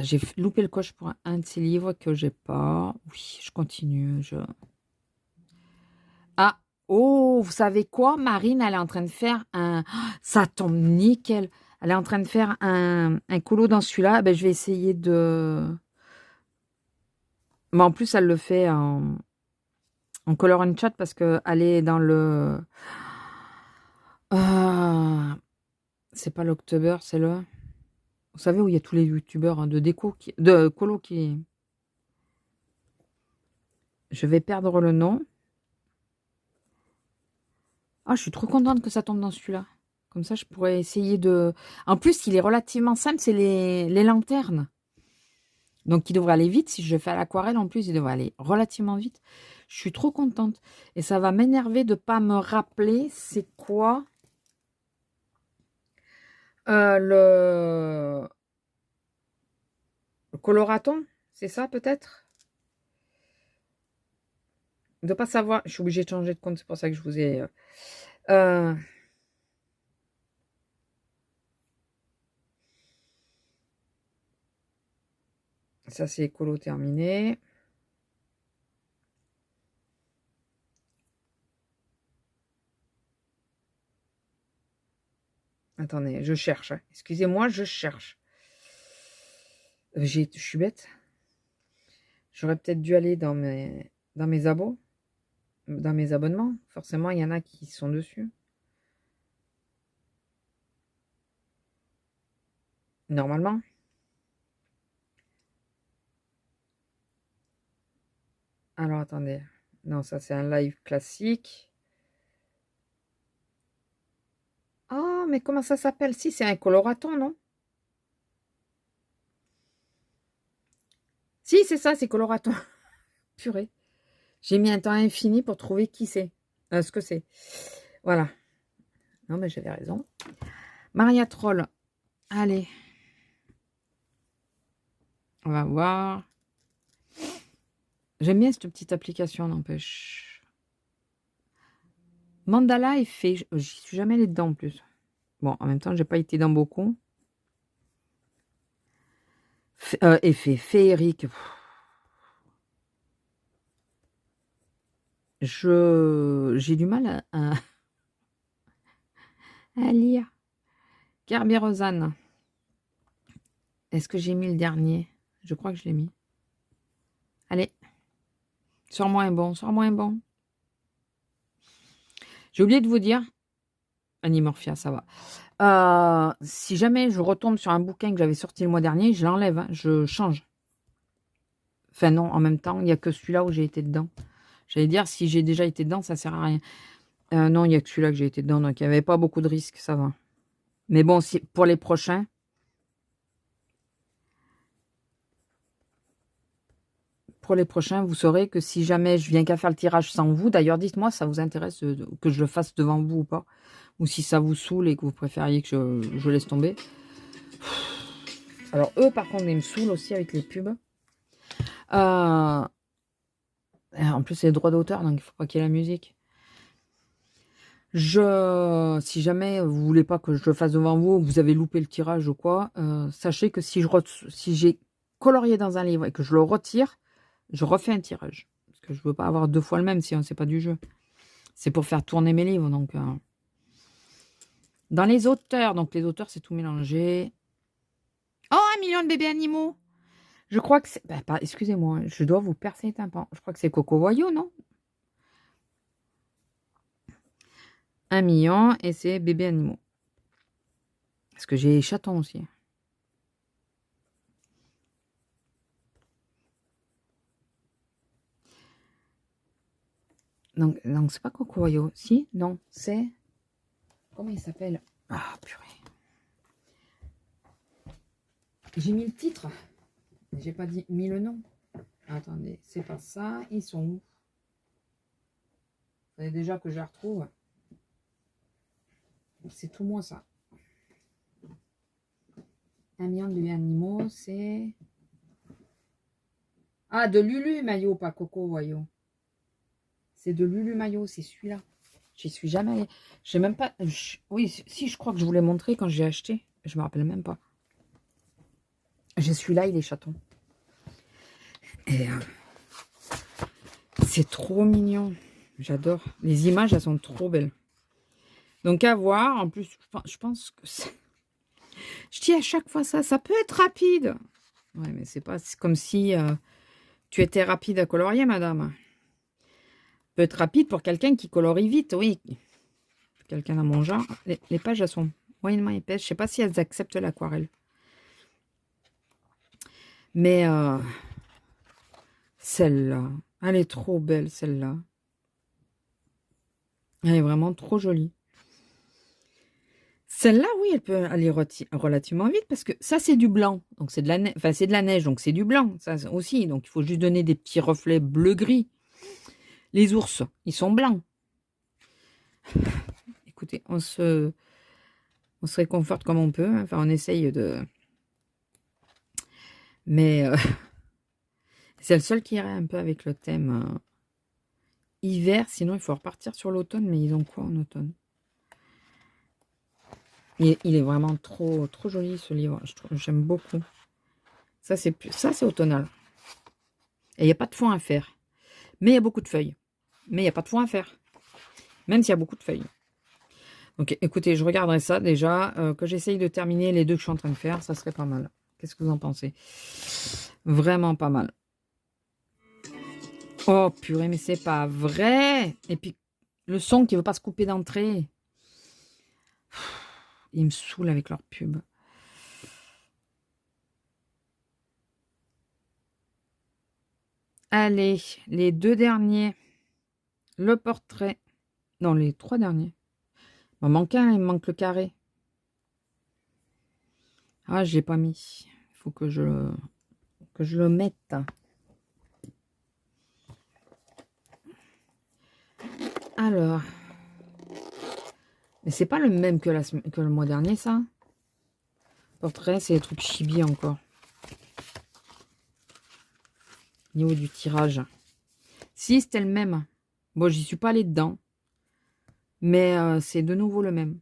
Speaker 1: J'ai loupé le coche pour un de ces livres que j'ai pas. Oui, je continue. Ah, oh, vous savez quoi? Marine, elle est en train de faire un... Ça tombe nickel. Elle est en train de faire un colo dans celui-là. Ben, je vais essayer de... Mais en plus, elle le fait en color and chat parce qu'elle est dans le... c'est pas l'October, c'est le... Vous savez où il y a tous les youtubeurs hein, de déco, de colo qui... Je vais perdre le nom. Ah, je suis trop contente que ça tombe dans celui-là. Comme ça, je pourrais essayer de... En plus, il est relativement simple, c'est les lanternes. Donc, il devrait aller vite. Si je fais à l'aquarelle, en plus, il devrait aller relativement vite. Je suis trop contente. Et ça va m'énerver de ne pas me rappeler c'est quoi le coloraton. C'est ça, peut-être? De pas savoir. Je suis obligée de changer de compte, c'est pour ça que je vous ai... ça, c'est écolo terminé. Attendez, je cherche. Hein. Excusez-moi, je cherche. Je suis bête. J'aurais peut-être dû aller dans mes abos, dans mes abonnements. Forcément, il y en a qui sont dessus. Normalement. Alors, attendez. Non, ça, c'est un live classique. Oh, mais comment ça s'appelle? Si, c'est un coloraton, non? Si, c'est ça, c'est coloraton. Purée. J'ai mis un temps infini pour trouver qui c'est. Ce que c'est. Voilà. Non, mais j'avais raison. Maria Troll. Allez. On va voir. J'aime bien cette petite application, n'empêche. Mandala est fait. J'y suis jamais allée dedans en plus. Bon, en même temps, j'ai pas été dans beaucoup. Effet féerique. J'ai du mal à lire. Kerberosan. Est-ce que j'ai mis le dernier? Je crois que je l'ai mis. Allez. Sors-moi un bon. Sors-moi un bon. J'ai oublié de vous dire. Animorphia, ça va. Si jamais je retombe sur un bouquin que j'avais sorti le mois dernier, je l'enlève. Hein, je change. Enfin non, en même temps, il n'y a que celui-là où j'ai été dedans. J'allais dire, si j'ai déjà été dedans, ça sert à rien. Non, il n'y a que celui-là que j'ai été dedans, donc il n'y avait pas beaucoup de risques, ça va. Mais bon, pour les prochains, vous saurez que si jamais je viens qu'à faire le tirage sans vous, d'ailleurs, dites-moi, ça vous intéresse que je le fasse devant vous ou pas, ou si ça vous saoule et que vous préfériez que je laisse tomber. Alors eux, par contre, ils me saoulent aussi avec les pubs. En plus, c'est les droits d'auteur, donc il faut pas qu'il y ait la musique. Si jamais vous voulez pas que je le fasse devant vous, vous avez loupé le tirage ou quoi, sachez que si j'ai colorié dans un livre et que je le retire, je refais un tirage. Parce que je veux pas avoir deux fois le même si on ne sait pas du jeu. C'est pour faire tourner mes livres. Donc, dans les auteurs, donc les auteurs, c'est tout mélangé. Oh, 1 million de bébés animaux. Je crois que c'est... excusez-moi, je dois vous percer les tympans. Je crois que c'est Coco Voyou, non? 1 million et c'est bébés animaux. Parce que j'ai chatons aussi. Donc c'est pas Coco Voyou. Si? Non, c'est... Comment il s'appelle? Ah, purée. J'ai mis le titre. J'ai pas mis le nom. Attendez, c'est pas ça. Ils sont où? Il fallait déjà que je la retrouve. C'est tout moi, ça. 1 million de bébés animaux, c'est... Ah, de Lulu Maillot, pas Coco Voyou. C'est de Lulu Maillot, c'est celui-là. J'y suis jamais allée. J'ai même pas... Oui, si, je crois que je vous l'ai montré quand j'ai acheté. Je me rappelle même pas. J'ai celui-là, il est chaton. Et c'est trop mignon. J'adore. Les images, elles sont trop belles. Donc à voir. En plus, je pense que c'est... Je dis à chaque fois ça. Ça peut être rapide. Ouais, mais c'est pas comme si tu étais rapide à colorier, madame. Peut être rapide pour quelqu'un qui colorie vite, oui. Quelqu'un dans mon genre. Les pages, elles sont moyennement épaisses. Je sais pas si elles acceptent l'aquarelle. Mais celle-là, elle est trop belle, celle-là. Elle est vraiment trop jolie. Celle-là, oui, elle peut aller relativement vite parce que ça, c'est du blanc. Donc, c'est de la neige. Enfin, c'est de la neige, donc c'est du blanc, ça aussi. Donc, il faut juste donner des petits reflets bleu-gris. Les ours, ils sont blancs. Écoutez, on se réconforte comme on peut. Hein. Enfin, on essaye de... Mais C'est le seul qui irait un peu avec le thème hiver. Sinon, il faut repartir sur l'automne. Mais ils ont quoi en automne? Il est vraiment trop joli ce livre. J'aime beaucoup. Ça, c'est automnal. Et il n'y a pas de fond à faire. Mais il y a beaucoup de feuilles. Mais il n'y a pas de fond à faire. Même s'il y a beaucoup de feuilles. Donc écoutez, je regarderai ça déjà. Que j'essaye de terminer les 2 que je suis en train de faire. Ça serait pas mal. Qu'est-ce que vous en pensez? Vraiment pas mal. Oh purée, mais c'est pas vrai. Et puis le son qui veut pas se couper d'entrée. Ils me saoulent avec leur pub. Allez, les 2 derniers. Le portrait. Non, les 3 derniers. Il m'en manque un, il me manque le carré. Ah, je l'ai pas mis. Il faut que je le mette. Alors. Mais c'est pas le même que le mois dernier, ça. Portrait, c'est des trucs chibi encore. Au niveau du tirage. Si, c'était le même. Bon, j'y suis pas allée dedans. Mais c'est de nouveau le même.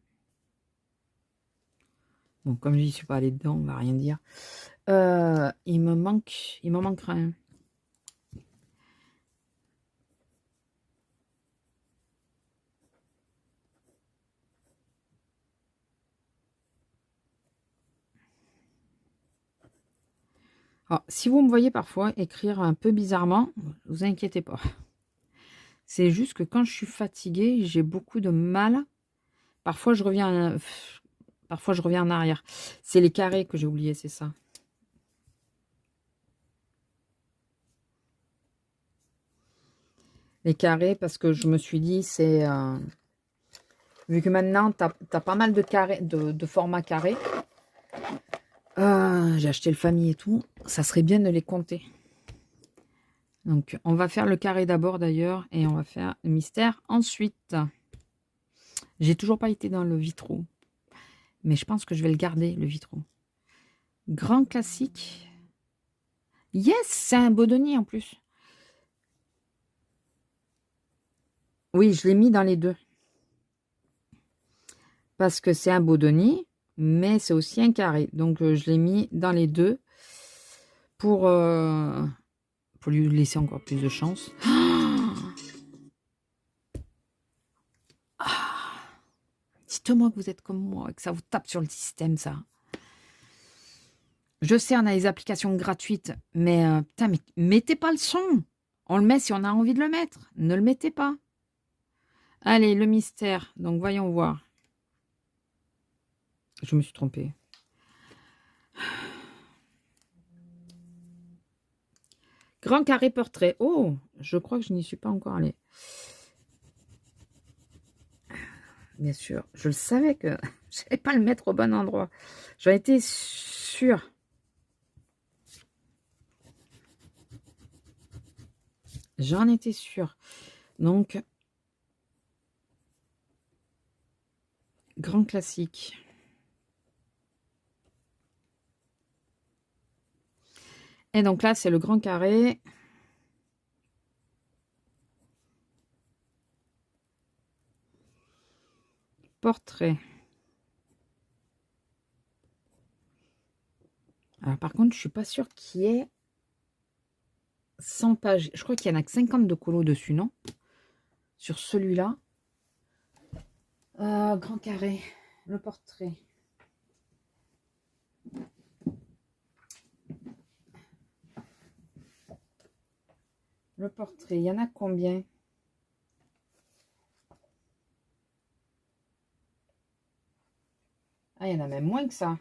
Speaker 1: Bon, comme j'y suis pas allée dedans, on va rien dire. Il m'en manquera un. Alors, si vous me voyez parfois écrire un peu bizarrement, vous inquiétez pas. C'est juste que quand je suis fatiguée, j'ai beaucoup de mal. Parfois, je reviens en arrière. C'est les carrés que j'ai oubliés, c'est ça. Les carrés, parce que je me suis dit, c'est... vu que maintenant, tu as pas mal de carrés, de format carré. J'ai acheté le famille et tout. Ça serait bien de les compter. Donc, on va faire le carré d'abord, d'ailleurs. Et on va faire le mystère ensuite. J'ai toujours pas été dans le vitraux. Mais je pense que je vais le garder, le vitraux. Grand classique. Yes, c'est un Bodoni en plus. Oui, je l'ai mis dans les 2. Parce que c'est un Bodoni, mais c'est aussi un carré. Donc, je l'ai mis dans les 2 pour lui laisser encore plus de chance. Dites-moi que vous êtes comme moi et que ça vous tape sur le système, ça. Je sais, on a les applications gratuites, mais putain, mais mettez pas le son. On le met si on a envie de le mettre. Ne le mettez pas. Allez, le mystère. Donc, voyons voir. Je me suis trompée. Grand carré portrait. Oh, je crois que je n'y suis pas encore allée. Bien sûr, je le savais que je n'allais pas le mettre au bon endroit. J'en étais sûre. J'en étais sûre. Donc, grand classique. Et donc là, c'est le grand carré. Portrait. Alors, par contre, je ne suis pas sûre qu'il y ait 100 pages. Je crois qu'il y en a que 50 de colo dessus, non? Sur celui-là. Grand carré. Le portrait. Le portrait, il y en a combien? Ah, il y en a même moins que ça.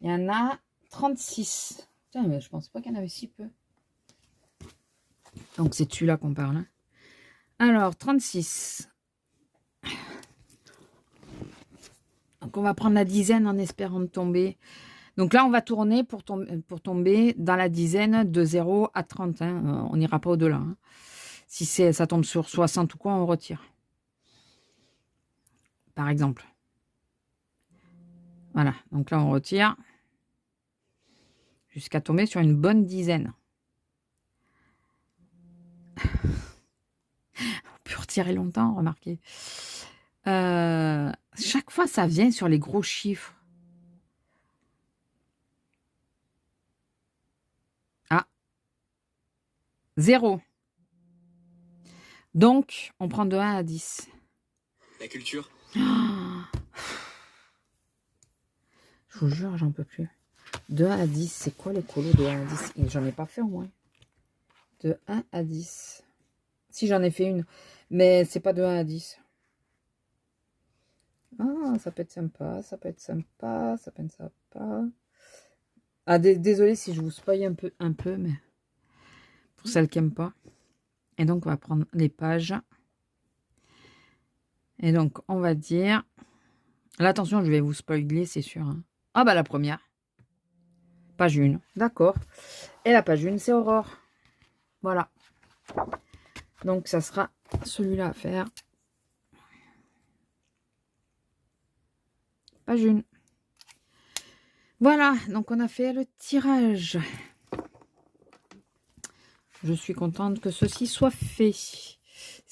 Speaker 1: Il y en a 36. Putain, mais je pensais pas qu'il y en avait si peu. Donc, c'est celui-là qu'on parle. Hein. Alors, 36. Donc, on va prendre la dizaine en espérant de tomber. Donc là, on va tourner pour tomber dans la dizaine de 0 à 30. Hein. On n'ira pas au-delà. Hein. Si ça tombe sur 60 ou quoi, on retire. Par exemple. Voilà. Donc là, on retire. Jusqu'à tomber sur une bonne dizaine. retirer longtemps, remarquez. Chaque fois, ça vient sur les gros chiffres. Ah, 0. Donc, on prend de 1 à 10.
Speaker 2: La culture.
Speaker 1: Je vous jure, j'en peux plus. De 1 à 10, c'est quoi les colos de 1 à 10? Et j'en ai pas fait au moins. De 1 à 10. Si, j'en ai fait une. Mais c'est pas de 1 à 10. Ah, ça peut être sympa, ça peut être sympa, ça peut être sympa. Ah, désolé si je vous spoil un peu, mais pour celles qui n'aiment pas. Et donc, on va prendre les pages. Et donc, on va dire... Là, attention, je vais vous spoiler, c'est sûr. Hein. Ah, bah la première. Page 1, d'accord. Et la page 1, c'est Aurore. Voilà. Donc, ça sera celui-là à faire. Page 1. Voilà, donc on a fait le tirage. Je suis contente que ceci soit fait. Ce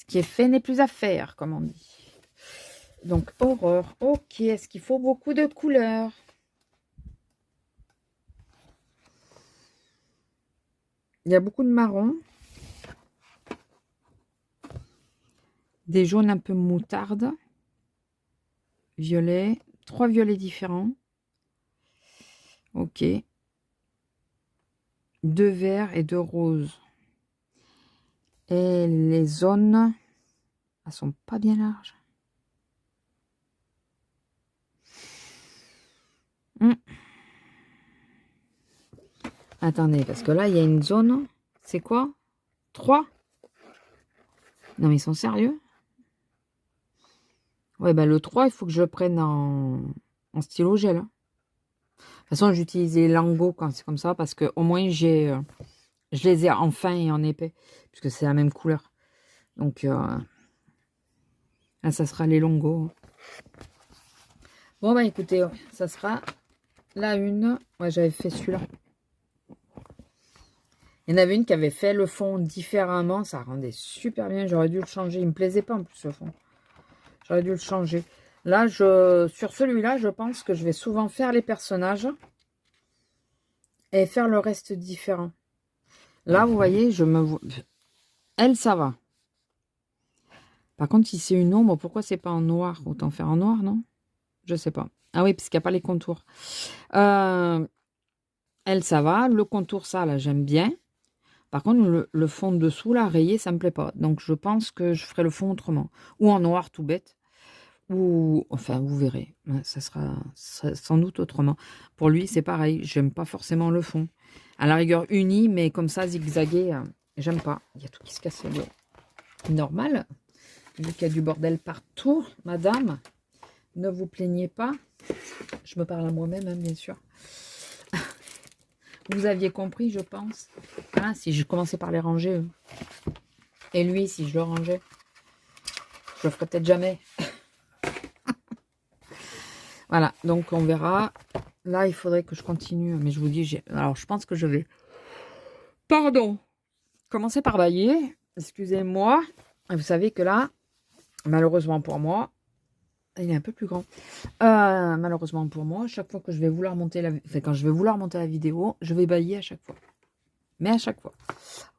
Speaker 1: qui est fait n'est plus à faire, comme on dit. Donc, Aurore. Ok, est-ce qu'il faut beaucoup de couleurs? Il y a beaucoup de marron. Des jaunes un peu moutarde. Violet. 3 violets différents. Ok. 2 verts et 2 roses. Et les zones, elles sont pas bien larges. Attendez, parce que là, il y a une zone. C'est quoi? 3? Non, mais ils sont sérieux? Ouais, bah le 3, il faut que je le prenne en stylo gel. Hein. De toute façon, j'utilise les lingots quand c'est comme ça, parce que au moins, je les ai en fin et en épais, puisque c'est la même couleur. Donc, là, ça sera les longos. Bon, bah écoutez, ça sera la une. Ouais, j'avais fait celui-là. Il y en avait une qui avait fait le fond différemment. Ça rendait super bien. J'aurais dû le changer. Il me plaisait pas en plus le fond. J'aurais dû le changer. Là, sur celui-là, je pense que je vais souvent faire les personnages. Et faire le reste différent. Là, vous voyez, je me vois... Elle, ça va. Par contre, si c'est une ombre, pourquoi c'est pas en noir? Autant faire en noir, non? Je sais pas. Ah oui, parce qu'il n'y a pas les contours. Elle, ça va. Le contour, ça, là, j'aime bien. Par contre, le fond dessous, là, rayé, ça me plaît pas. Donc, je pense que je ferai le fond autrement. Ou en noir, tout bête. Ou, enfin, vous verrez. Ça sera sans doute autrement. Pour lui, c'est pareil. J'aime pas forcément le fond. À la rigueur, uni, mais comme ça, zigzagué, j'aime pas. Il y a tout qui se casse le dos. Normal. Vu qu'il y a du bordel partout, madame. Ne vous plaignez pas. Je me parle à moi-même, hein, bien sûr. Vous aviez compris, je pense. Ah, si je commençais par les ranger. Et lui, si je le rangeais. Je le ferai peut-être jamais. Voilà, donc on verra. Là, il faudrait que je continue. Mais je vous dis, alors je pense que je vais... Pardon. Commencer par bailler. Excusez-moi. Vous savez que là, malheureusement pour moi, il est un peu plus grand. Malheureusement pour moi, chaque fois que je vais vouloir monter quand je vais vouloir monter la vidéo, je vais bailler à chaque fois. Mais à chaque fois.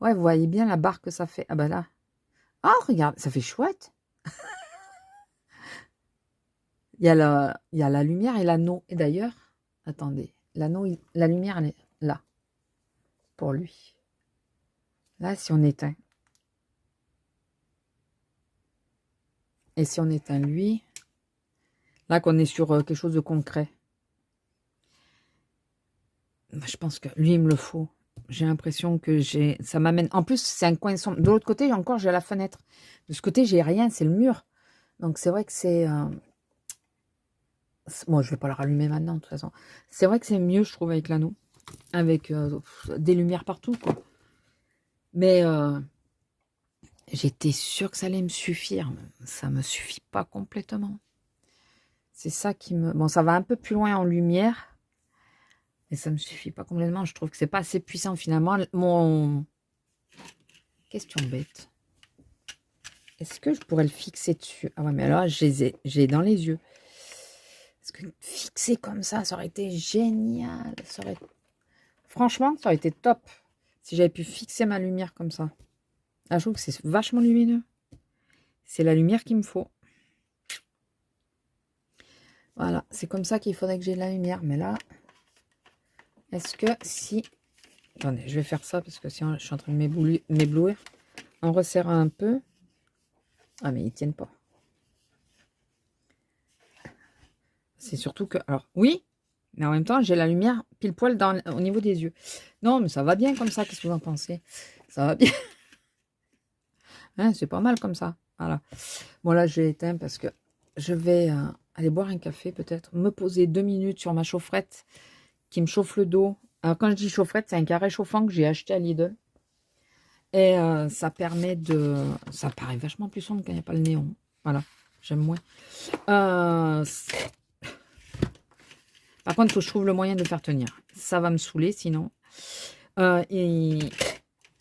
Speaker 1: Ouais, vous voyez bien la barre que ça fait. Ah bah là. Oh, regarde, ça fait chouette. Il y a la lumière et l'anneau. Et d'ailleurs, attendez, l'anneau, la lumière, elle est là. Pour lui. Là, si on éteint. Et si on éteint lui, là qu'on est sur quelque chose de concret. Je pense que lui, il me le faut. J'ai l'impression que ça m'amène... En plus, c'est un coin sombre. De l'autre côté, encore, j'ai la fenêtre. De ce côté, j'ai rien, c'est le mur. Donc, c'est vrai que c'est... Bon, je vais pas le rallumer maintenant, de toute façon. C'est vrai que c'est mieux, je trouve, avec l'anneau. Avec des lumières partout, quoi. Mais j'étais sûre que ça allait me suffire. Ça me suffit pas complètement. C'est ça qui me... Bon, ça va un peu plus loin en lumière. Mais ça me suffit pas complètement. Je trouve que c'est pas assez puissant, finalement. Question bête. Est-ce que je pourrais le fixer dessus? Ah ouais, mais là, j'ai dans les yeux. Est-ce que fixer comme ça aurait été génial. Franchement, ça aurait été top. Si j'avais pu fixer ma lumière comme ça. Ah, je trouve que c'est vachement lumineux. C'est la lumière qu'il me faut. Voilà, c'est comme ça qu'il faudrait que j'ai de la lumière. Mais là, est-ce que si... Attendez, je vais faire ça parce que sinon je suis en train de m'éblouir. On resserre un peu. Ah, mais ils tiennent pas. C'est surtout que... Alors, oui, mais en même temps, j'ai la lumière pile poil au niveau des yeux. Non, mais ça va bien comme ça. Qu'est-ce que vous en pensez? Ça va bien. Hein, c'est pas mal comme ça. Voilà. Bon, là, j'ai éteint parce que je vais aller boire un café peut-être. Me poser 2 minutes sur ma chaufferette qui me chauffe le dos. Alors, quand je dis chaufferette, c'est un carré chauffant que j'ai acheté à Lidl. Et ça permet de... Ça paraît vachement plus sombre quand il n'y a pas le néon. Voilà, j'aime moins. Par contre, il faut que je trouve le moyen de le faire tenir. Ça va me saouler sinon. Et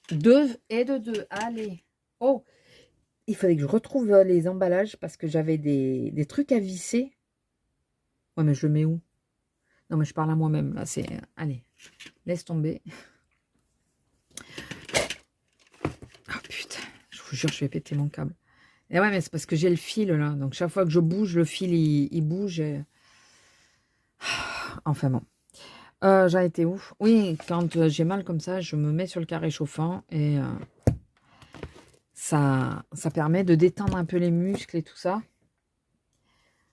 Speaker 1: de deux. Allez. Oh, il fallait que je retrouve les emballages parce que j'avais des trucs à visser. Ouais, mais je le mets où? Non, mais je parle à moi-même. Là, c'est... Allez, laisse tomber. Oh, putain. Je vous jure, je vais péter mon câble. Et ouais, mais c'est parce que j'ai le fil, là. Donc, chaque fois que je bouge, le fil, il bouge. Et... Enfin, bon. J'en étais où? Oui, quand j'ai mal comme ça, je me mets sur le carré chauffant et ça permet de détendre un peu les muscles et tout ça.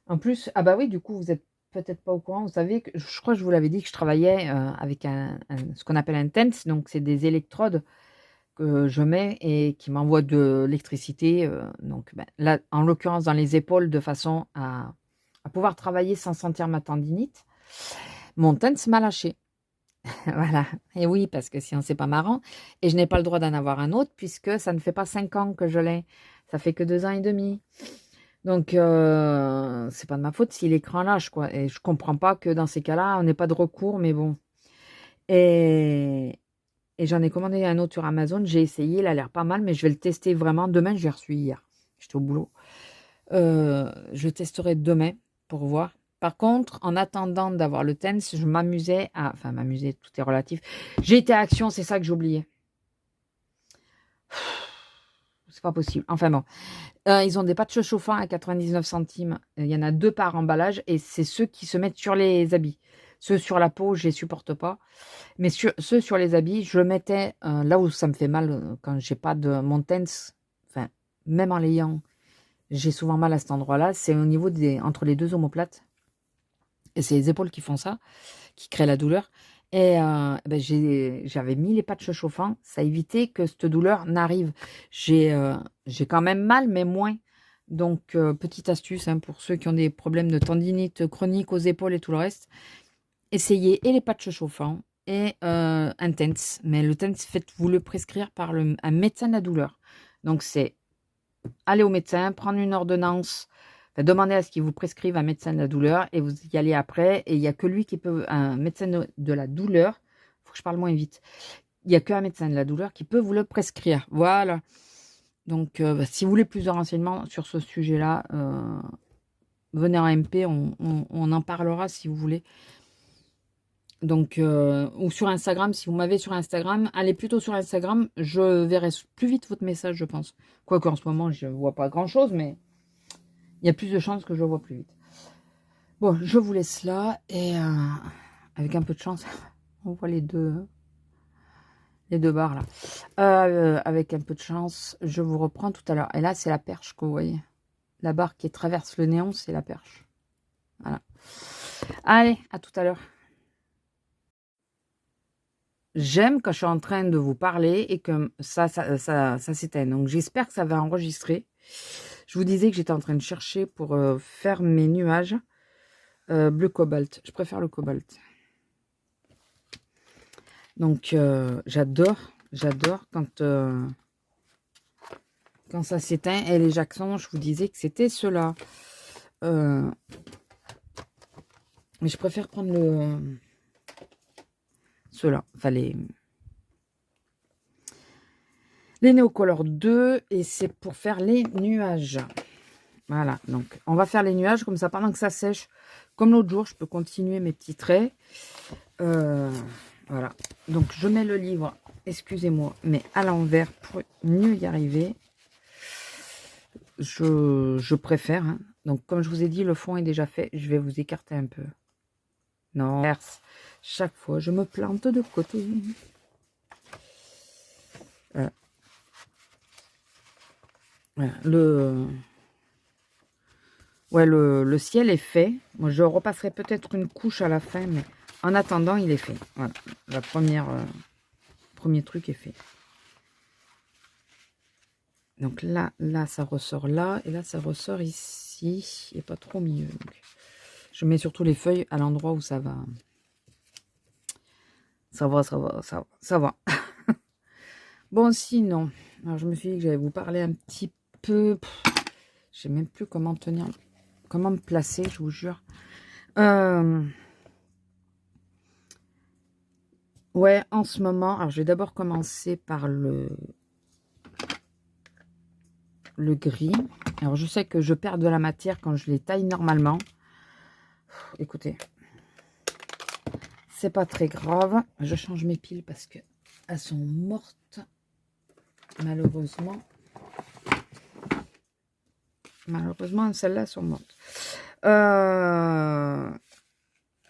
Speaker 1: En plus, ah bah oui, du coup, vous êtes peut-être pas au courant. Vous savez que je crois que je vous l'avais dit que je travaillais avec ce qu'on appelle un TENS. Donc, c'est des électrodes que je mets et qui m'envoient de l'électricité. Donc, ben, là, en l'occurrence, dans les épaules, de façon à pouvoir travailler sans sentir ma tendinite. Mon TENS m'a lâché. Voilà. Et oui, parce que sinon, c'est pas marrant. Et je n'ai pas le droit d'en avoir un autre puisque ça ne fait pas 5 ans que je l'ai. Ça fait que 2 ans et demi. Donc, c'est pas de ma faute si l'écran lâche, quoi. Et je comprends pas que dans ces cas-là, on n'ait pas de recours, mais bon. Et, et j'en ai commandé un autre sur Amazon. J'ai essayé, il a l'air pas mal, mais je vais le tester vraiment. Demain, je l'ai reçu hier. J'étais au boulot. Je testerai demain pour voir. Par contre, en attendant d'avoir le TENS, je m'amusais à... Enfin, m'amuser, tout est relatif. J'ai été à Action, c'est ça que j'ai oublié. C'est pas possible. Enfin bon. Ils ont des patchs chauffants à 99 centimes. Il y en a 2 par emballage et c'est ceux qui se mettent sur les habits. Ceux sur la peau, je les supporte pas. Mais ceux sur les habits, je le mettais là où ça me fait mal quand j'ai pas de mon TENS. Enfin, même en l'ayant, j'ai souvent mal à cet endroit-là. C'est au niveau entre les 2 omoplates. Et c'est les épaules qui font ça, qui créent la douleur. Et ben j'avais mis les patchs chauffants. Ça évitait que cette douleur n'arrive. J'ai quand même mal, mais moins. Donc, petite astuce hein, pour ceux qui ont des problèmes de tendinite chronique aux épaules et tout le reste. Essayez et les patchs chauffants et un TENS. Mais le TENS, faites-vous le prescrire par un médecin de la douleur. Donc, c'est aller au médecin, prendre une ordonnance, demander à ce qu'il vous prescrive un médecin de la douleur et vous y allez après. Et il n'y a que lui qui peut, un médecin de la douleur, il faut que je parle moins vite. Il n'y a qu'un médecin de la douleur qui peut vous le prescrire. Voilà. Donc, si vous voulez plus de renseignements sur ce sujet-là, venez en MP, on en parlera si vous voulez. Donc, ou sur Instagram, si vous m'avez sur Instagram, allez plutôt sur Instagram, je verrai plus vite votre message, je pense. Quoique en ce moment, je ne vois pas grand-chose, mais il y a plus de chances que je vois plus vite. Bon, je vous laisse là, et avec un peu de chance, on voit les deux barres là. Avec un peu de chance, je vous reprends tout à l'heure. Et là, c'est la perche que vous voyez. La barre qui traverse le néon, c'est la perche. Voilà. Allez, à tout à l'heure. J'aime quand je suis en train de vous parler et que ça s'éteint. Donc, j'espère que ça va enregistrer. Je vous disais que j'étais en train de chercher pour faire mes nuages bleu cobalt. Je préfère le cobalt. Donc, j'adore quand ça s'éteint. Et les Jackson, je vous disais que c'était ceux-là. Mais je préfère prendre ceux-là. Enfin, Les Neocolor 2 et c'est pour faire les nuages. Voilà, donc on va faire les nuages comme ça pendant que ça sèche. Comme l'autre jour, je peux continuer mes petits traits. Voilà, donc je mets le livre, excusez-moi, mais à l'envers pour mieux y arriver. Je préfère. Hein. Donc comme je vous ai dit, le fond est déjà fait. Je vais vous écarter un peu. Non, chaque fois, je me plante de côté. Voilà. Voilà. Le ciel est fait. Moi, je repasserai peut-être une couche à la fin, mais en attendant, il est fait. Voilà, la premier truc est fait. Donc là, ça ressort là, et là, ça ressort ici, et pas trop au milieu. Donc, je mets surtout les feuilles à l'endroit où ça va. Ça va. Bon, sinon, alors je me suis dit que j'allais vous parler un petit peu. Je sais même plus comment tenir, comment me placer, je vous jure. Ouais, en ce moment, alors je vais d'abord commencer par le gris. Alors je sais que je perds de la matière quand je les taille normalement. Écoutez, c'est pas très grave. Je change mes piles parce que elles sont mortes, malheureusement. Malheureusement, celles-là sont mortes.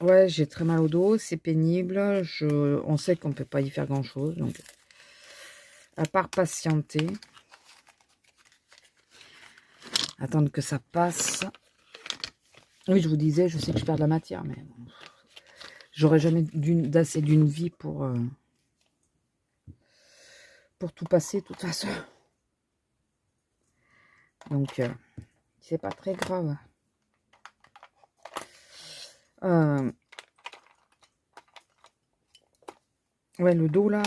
Speaker 1: Ouais, j'ai très mal au dos, c'est pénible. On sait qu'on ne peut pas y faire grand-chose. Donc, à part patienter. Attendre que ça passe. Oui, je vous disais, je sais que je perds de la matière, mais bon, j'aurais jamais d'assez d'une vie pour tout passer, de toute façon. Donc, c'est pas très grave. Ouais, le dos, là,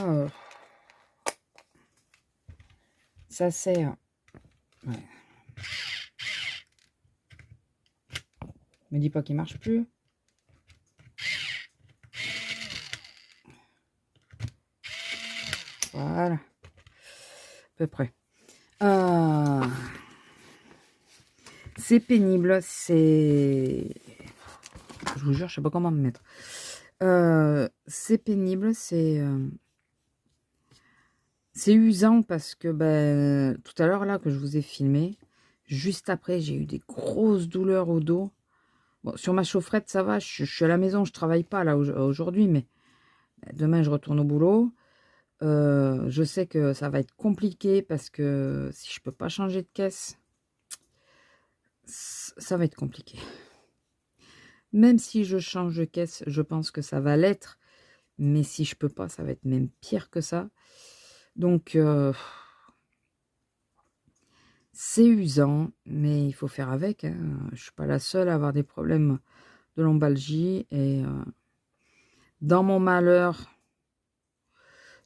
Speaker 1: ça c'est... ouais. Me dis pas qu'il marche plus. Voilà. À peu près. C'est pénible. C'est... Je vous jure, je sais pas comment me mettre. C'est pénible. C'est usant parce que ben, tout à l'heure, là, que je vous ai filmé, juste après, j'ai eu des grosses douleurs au dos. Bon, sur ma chaufferette, ça va. Je suis à la maison, je travaille pas là aujourd'hui, mais demain, je retourne au boulot. Je sais que ça va être compliqué parce que si je peux pas changer de caisse, ça va être compliqué. Même si je change de caisse, je pense que ça va l'être. Mais si je peux pas, ça va être même pire que ça. Donc, c'est usant, mais il faut faire avec. Hein. Je suis pas la seule à avoir des problèmes de lombalgie. Et dans mon malheur,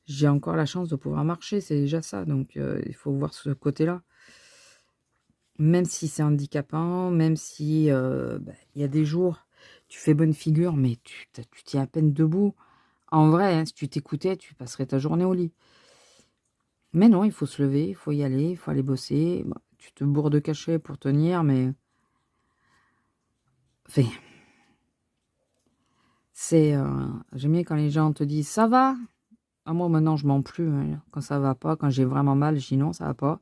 Speaker 1: j'ai encore la chance de pouvoir marcher. C'est déjà ça. Donc, il faut voir ce côté-là. Même si c'est handicapant, même si il y a des jours, tu fais bonne figure, mais tu tiens à peine debout. En vrai, hein, si tu t'écoutais, tu passerais ta journée au lit. Mais non, il faut se lever, il faut y aller, il faut aller bosser. Bon, tu te bourres de cachet pour tenir, mais... Enfin, c'est... j'aime bien quand les gens te disent « ça va ?» Ah, moi, maintenant, je mens plus. Hein. Quand ça va pas, quand j'ai vraiment mal, je dis « non, ça va pas ».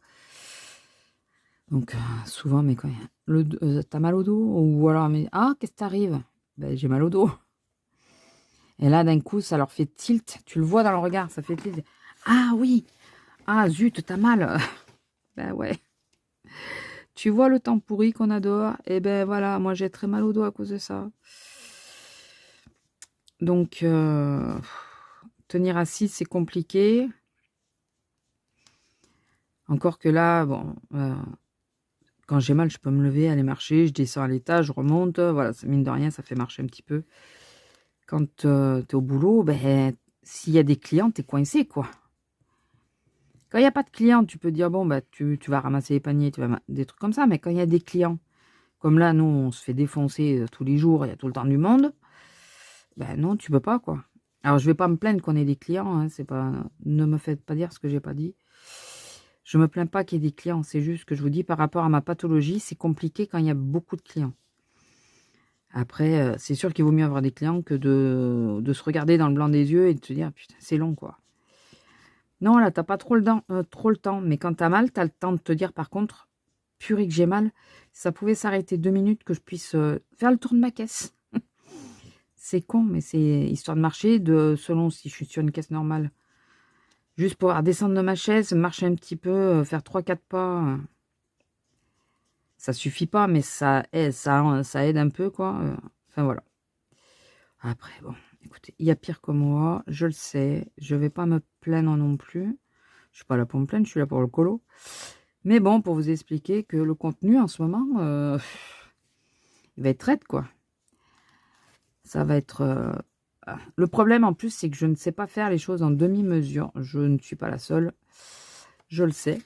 Speaker 1: Donc, souvent, mais quand t'as mal au dos? Ou alors, mais, ah, qu'est-ce qui t'arrive? Ben, j'ai mal au dos. Et là, d'un coup, ça leur fait tilt. Tu le vois dans le regard, ça fait tilt. Ah oui! Ah, zut, t'as mal. Ben ouais. Tu vois le temps pourri qu'on a dehors? Et ben voilà, moi, j'ai très mal au dos à cause de ça. Donc, tenir assis, c'est compliqué. Encore que là, bon... quand j'ai mal, je peux me lever, aller marcher, je descends à l'étage, je remonte. Voilà, mine de rien, ça fait marcher un petit peu. Quand tu es au boulot, ben, s'il y a des clients, tu es coincé, quoi. Quand il n'y a pas de clients, tu peux dire, bon, bah, tu vas ramasser les paniers, des trucs comme ça. Mais quand il y a des clients, comme là, nous, on se fait défoncer tous les jours, il y a tout le temps du monde. Ben non, tu peux pas, quoi. Alors, je vais pas me plaindre qu'on ait des clients. Hein, c'est pas, ne me faites pas dire ce que j'ai pas dit. Je me plains pas qu'il y ait des clients. C'est juste que je vous dis, par rapport à ma pathologie, c'est compliqué quand il y a beaucoup de clients. Après, c'est sûr qu'il vaut mieux avoir des clients que de se regarder dans le blanc des yeux et de se dire, putain, c'est long, quoi. Non, là, t'as pas trop le temps. Mais quand t'as mal, t'as le temps de te dire, par contre, purée que j'ai mal, ça pouvait s'arrêter 2 minutes que je puisse faire le tour de ma caisse. C'est con, mais c'est histoire de marcher, selon si je suis sur une caisse normale. Juste pouvoir descendre de ma chaise, marcher un petit peu, faire 3-4 pas. Ça suffit pas, mais ça aide un peu, quoi. Enfin, voilà. Après, bon, écoutez, il y a pire que moi, je le sais. Je vais pas me plaindre non plus. Je suis pas là pour me plaindre, je suis là pour le colo. Mais bon, pour vous expliquer que le contenu, en ce moment, il va être raide, quoi. Ça va être... Le problème, en plus, c'est que je ne sais pas faire les choses en demi-mesure. Je ne suis pas la seule. Je le sais.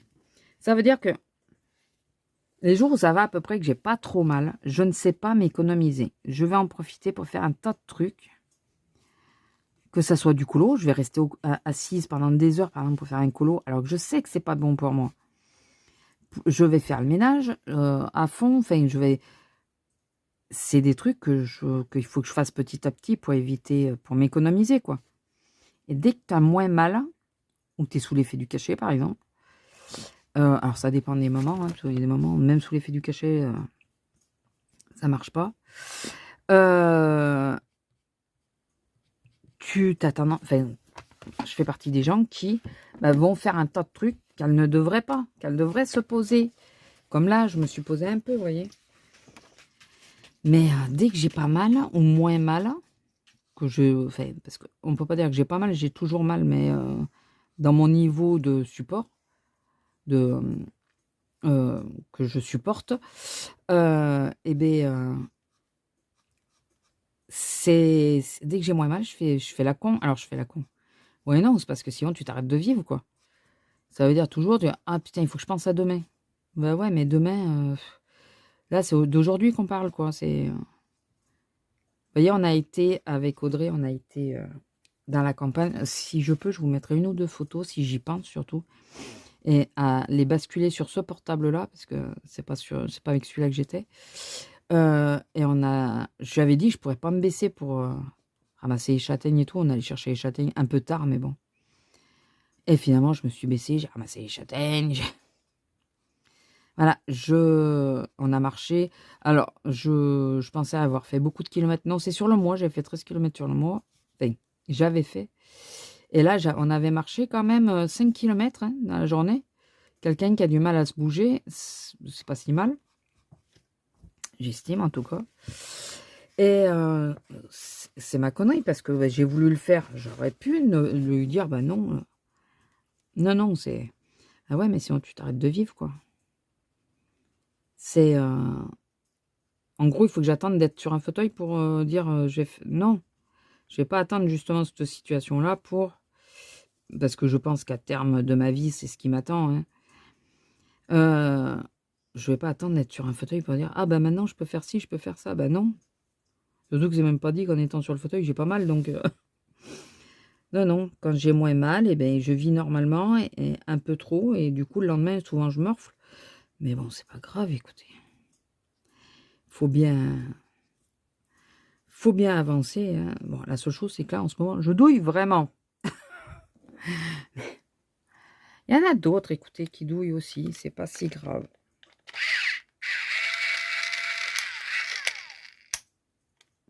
Speaker 1: Ça veut dire que les jours où ça va à peu près, que j'ai pas trop mal, je ne sais pas m'économiser. Je vais en profiter pour faire un tas de trucs. Que ça soit du colo, je vais rester assise pendant des heures, par exemple, pour faire un colo, alors que je sais que c'est pas bon pour moi. Je vais faire le ménage à fond. Enfin, c'est des trucs qu'il faut que je fasse petit à petit pour éviter, pour m'économiser, quoi. Et dès que tu as moins mal, ou tu es sous l'effet du cachet, par exemple, alors ça dépend des moments, hein, parce qu'il y a des moments, même sous l'effet du cachet, ça marche pas. Tu t'as tendance, enfin, je fais partie des gens qui vont faire un tas de trucs qu'elles ne devraient pas, qu'elles devraient se poser. Comme là, je me suis posée un peu, vous voyez. Mais dès que j'ai pas mal, ou moins mal, enfin, parce qu'on ne peut pas dire que j'ai pas mal, j'ai toujours mal, mais dans mon niveau de support, de, que je supporte, et bien, dès que j'ai moins mal, je fais la con. Alors, je fais la con. Ouais, non, c'est parce que sinon, tu t'arrêtes de vivre, quoi. Ça veut dire toujours, ah putain, il faut que je pense à demain. Bah ouais, mais demain, là, c'est d'aujourd'hui qu'on parle, quoi. Vous voyez, on a été, avec Audrey, on a été dans la campagne. Si je peux, je vous mettrai 1 ou 2 photos, si j'y pense surtout. Et à les basculer sur ce portable-là, parce que c'est pas avec celui-là que j'étais. Et je lui avais dit que je pourrais pas me baisser pour ramasser les châtaignes et tout. On allait chercher les châtaignes un peu tard, mais bon. Et finalement, je me suis baissée, j'ai ramassé les châtaignes. Voilà, on a marché. Alors, je pensais avoir fait beaucoup de kilomètres. Non, c'est sur le mois, j'avais fait 13 kilomètres sur le mois. Enfin, j'avais fait. Et là, on avait marché quand même 5 kilomètres dans la journée. Quelqu'un qui a du mal à se bouger, c'est pas si mal. J'estime en tout cas. Et c'est ma connerie parce que j'ai voulu le faire. J'aurais pu lui dire, bah non. Non, non, c'est... Ah ouais, mais sinon tu t'arrêtes de vivre, quoi. C'est... En gros, il faut que j'attende d'être sur un fauteuil pour dire, non. Je vais pas attendre justement cette situation-là parce que je pense qu'à terme de ma vie, c'est ce qui m'attend. Hein. Je vais pas attendre d'être sur un fauteuil pour dire, ah bah maintenant je peux faire ci, je peux faire ça. Bah non. Surtout que c'est même pas dit qu'en étant sur le fauteuil, j'ai pas mal. Donc, non, non. Quand j'ai moins mal, eh ben, je vis normalement et un peu trop. Et du coup, le lendemain, souvent, je morfle. Mais bon, c'est pas grave, écoutez. Faut bien avancer. Hein. Bon, la seule chose, c'est que là, en ce moment, je douille vraiment. Il y en a d'autres, écoutez, qui douillent aussi. C'est pas si grave.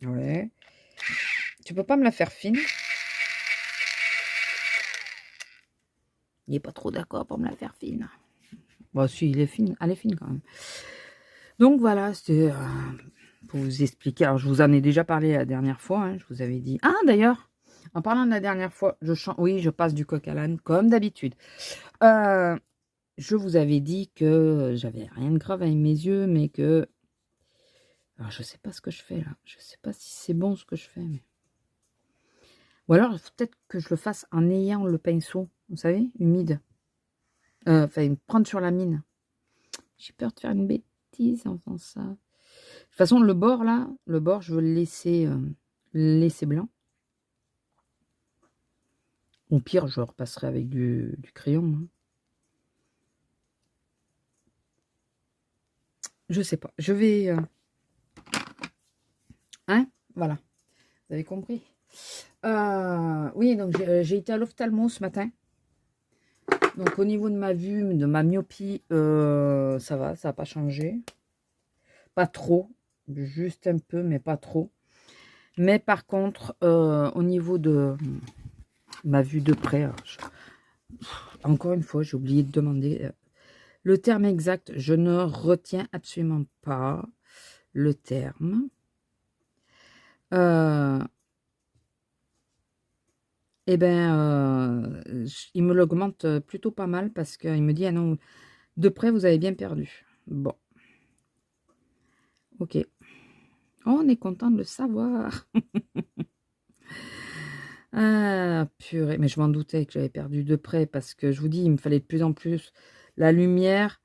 Speaker 1: Ouais. Tu peux pas me la faire fine? Il est pas trop d'accord pour me la faire fine. Bon, si, il est fine. Elle est fine quand même. Donc voilà, c'était pour vous expliquer. Alors, je vous en ai déjà parlé la dernière fois. Hein, je vous avais dit. Ah, d'ailleurs, en parlant de la dernière fois, oui, je passe du coq à l'âne, comme d'habitude. Je vous avais dit que j'avais rien de grave avec mes yeux, mais que... Alors, je sais pas ce que je fais, là. Je sais pas si c'est bon ce que je fais, mais... Ou alors, peut-être que je le fasse en ayant le pinceau, vous savez, humide. Enfin, prendre sur la mine. J'ai peur de faire une bêtise en faisant ça. De toute façon, le bord, là, je veux le laisser blanc. Au pire, je repasserai avec du crayon. Hein. Je sais pas. Je vais... Hein? Voilà. Vous avez compris? Oui, donc j'ai été à l'ophtalmo ce matin. Donc au niveau de ma vue, de ma myopie, ça va, ça n'a pas changé. Pas trop. Juste un peu, mais pas trop. Mais par contre, au niveau de ma vue de près, encore une fois, j'ai oublié de demander le terme exact. Je ne retiens absolument pas le terme. Eh ben, il me l'augmente plutôt pas mal parce qu'il me dit, ah non, de près, vous avez bien perdu. Bon, ok. Oh, on est content de le savoir. Ah, purée, mais je m'en doutais que j'avais perdu de près parce que je vous dis, il me fallait de plus en plus la lumière.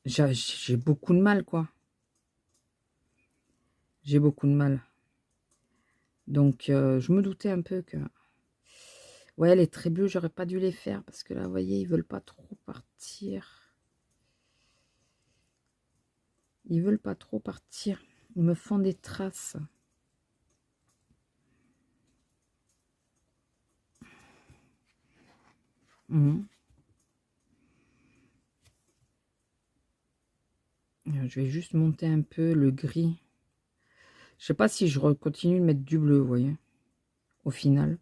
Speaker 1: J'ai beaucoup de mal, quoi. J'ai beaucoup de mal. Donc, je me doutais un peu que... Ouais, les traits bleus, j'aurais pas dû les faire parce que là, vous voyez, ils veulent pas trop partir. Ils veulent pas trop partir. Ils me font des traces. Mhm. Je vais juste monter un peu le gris. Je sais pas si je continue de mettre du bleu, vous voyez. Au final.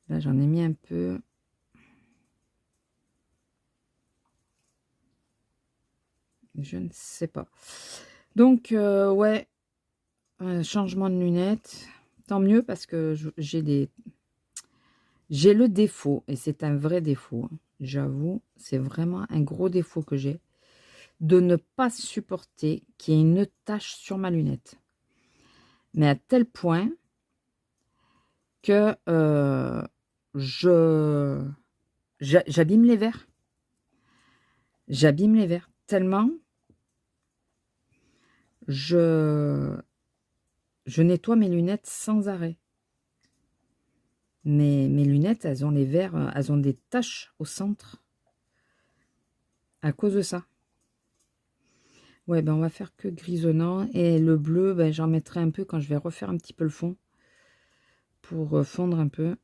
Speaker 1: Là, j'en ai mis un peu. Je ne sais pas. Donc, ouais. Changement de lunettes. Tant mieux parce que j'ai le défaut, et c'est un vrai défaut, hein, j'avoue, c'est vraiment un gros défaut que j'ai, de ne pas supporter qu'il y ait une tache sur ma lunette. Mais à tel point que j'abîme les verres. J'abîme les verres tellement je nettoie mes lunettes sans arrêt. Mes lunettes, elles ont les verres, elles ont des taches au centre à cause de ça. Ouais, ben on va faire que grisonnant. Et le bleu, ben, j'en mettrai un peu quand je vais refaire un petit peu le fond. Pour fondre un peu.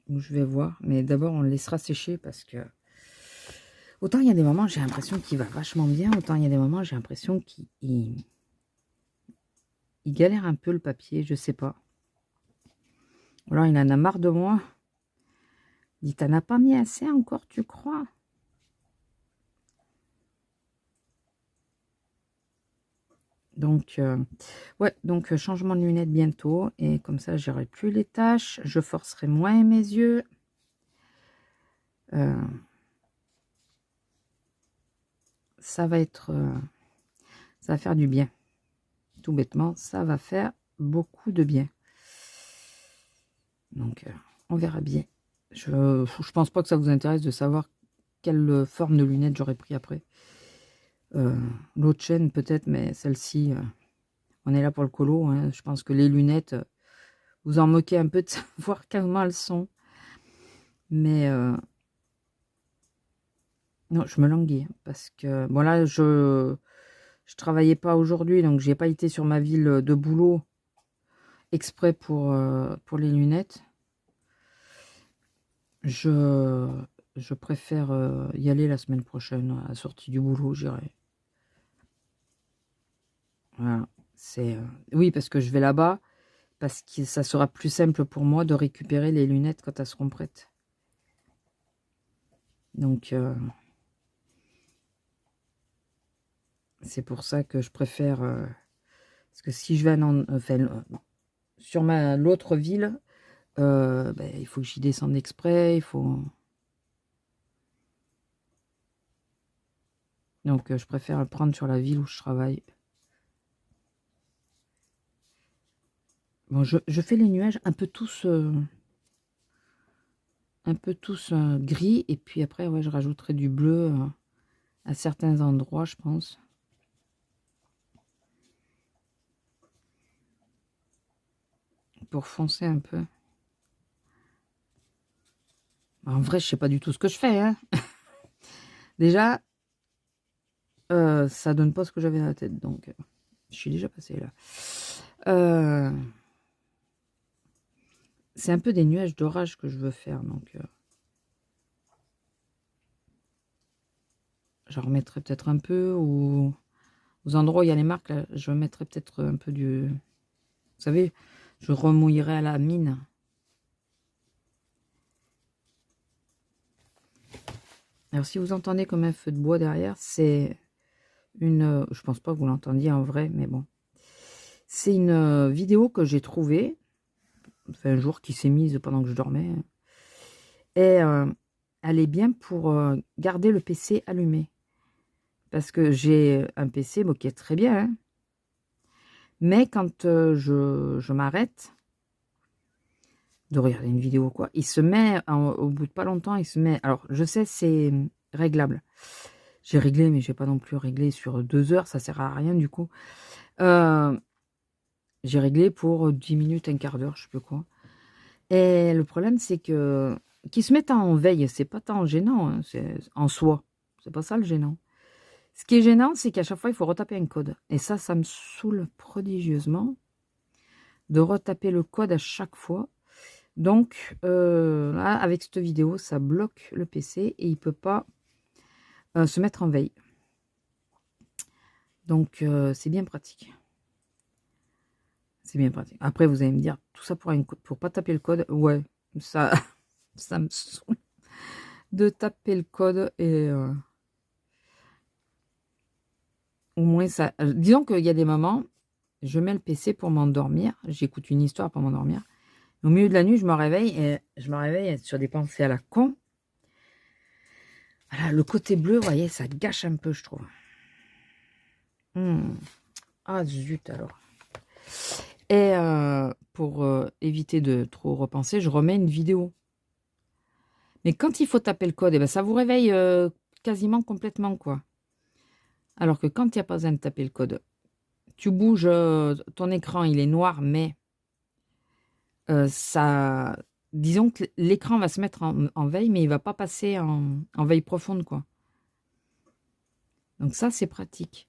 Speaker 1: Donc je vais voir. Mais d'abord, on le laissera sécher parce que... Autant il y a des moments, j'ai l'impression qu'il va vachement bien. Autant il y a des moments, j'ai l'impression qu'il galère un peu le papier. Je sais pas. Alors il en a marre de moi. Il dit, t'en as pas mis assez encore, tu crois? Donc, ouais, donc changement de lunettes bientôt. Et comme ça, j'aurai plus les taches. Je forcerai moins mes yeux. Ça va être... ça va faire du bien. Tout bêtement, ça va faire beaucoup de bien. Donc, on verra bien. Je pense pas que ça vous intéresse de savoir quelle forme de lunettes j'aurais pris après. L'autre chaîne peut-être, mais celle-ci, on est là pour le colo. Hein. Je pense que les lunettes, vous en moquez un peu de savoir comment elles sont. Mais non, je me languis parce que bon là, je travaillais pas aujourd'hui, donc j'ai pas été sur ma ville de boulot exprès pour les lunettes. Je préfère y aller la semaine prochaine, à la sortie du boulot, j'irai. Voilà. Oui, parce que je vais là-bas, parce que ça sera plus simple pour moi de récupérer les lunettes quand elles seront prêtes. Donc, c'est pour ça que je préfère... parce que si je vais sur l'autre ville, ben, il faut que j'y descende exprès, il faut... Donc, je préfère le prendre sur la ville où je travaille. Bon, je fais les nuages un peu tous gris, et puis après, ouais, je rajouterai du bleu à certains endroits, je pense. Pour foncer un peu. En vrai, je sais pas du tout ce que je fais. Hein. Déjà, ça donne pas ce que j'avais dans la tête. Donc, je suis déjà passée là. C'est un peu des nuages d'orage que je veux faire. Donc, j'en remettrai peut-être un peu. Ou aux endroits où il y a les marques, là, je mettrai peut-être un peu du... Vous savez, je remouillerai à la mine. Alors, si vous entendez comme un feu de bois derrière, c'est une... je pense pas que vous l'entendiez en vrai, mais bon. C'est une vidéo que j'ai trouvée. Enfin, un jour qui s'est mise pendant que je dormais. Et elle est bien pour garder le PC allumé. Parce que j'ai un PC bon, qui est très bien. Hein, mais quand je m'arrête de regarder une vidéo, quoi, il se met, au bout de pas longtemps, il se met... Alors, je sais, c'est réglable. J'ai réglé, mais j'ai pas non plus réglé sur 2 heures. Ça sert à rien, du coup. J'ai réglé pour 10 minutes, un quart d'heure, je sais plus quoi. Et le problème, c'est que qu'ils se mettent en veille, c'est pas tant gênant, hein, c'est en soi. C'est pas ça le gênant. Ce qui est gênant, c'est qu'à chaque fois, il faut retaper un code. Et ça me saoule prodigieusement de retaper le code à chaque fois. Donc, là, avec cette vidéo, ça bloque le PC et il peut pas se mettre en veille. Donc, c'est bien pratique. C'est bien pratique. Après, vous allez me dire, tout ça pour pas taper le code. Ouais, ça, ça me saoule de taper le code et... au moins ça... disons qu'il y a des moments, je mets le PC pour m'endormir, j'écoute une histoire pour m'endormir. Au milieu de la nuit, je me réveille sur des pensées à la con. Voilà, le côté bleu, vous voyez, ça gâche un peu, je trouve. Ah, zut, alors. Et pour éviter de trop repenser, je remets une vidéo. Mais quand il faut taper le code, eh ben, ça vous réveille quasiment complètement, quoi. Alors que quand il n'y a pas besoin de taper le code, tu bouges, ton écran, il est noir, mais ça... Disons que l'écran va se mettre en veille, mais il va pas passer en veille profonde, quoi. Donc ça, c'est pratique.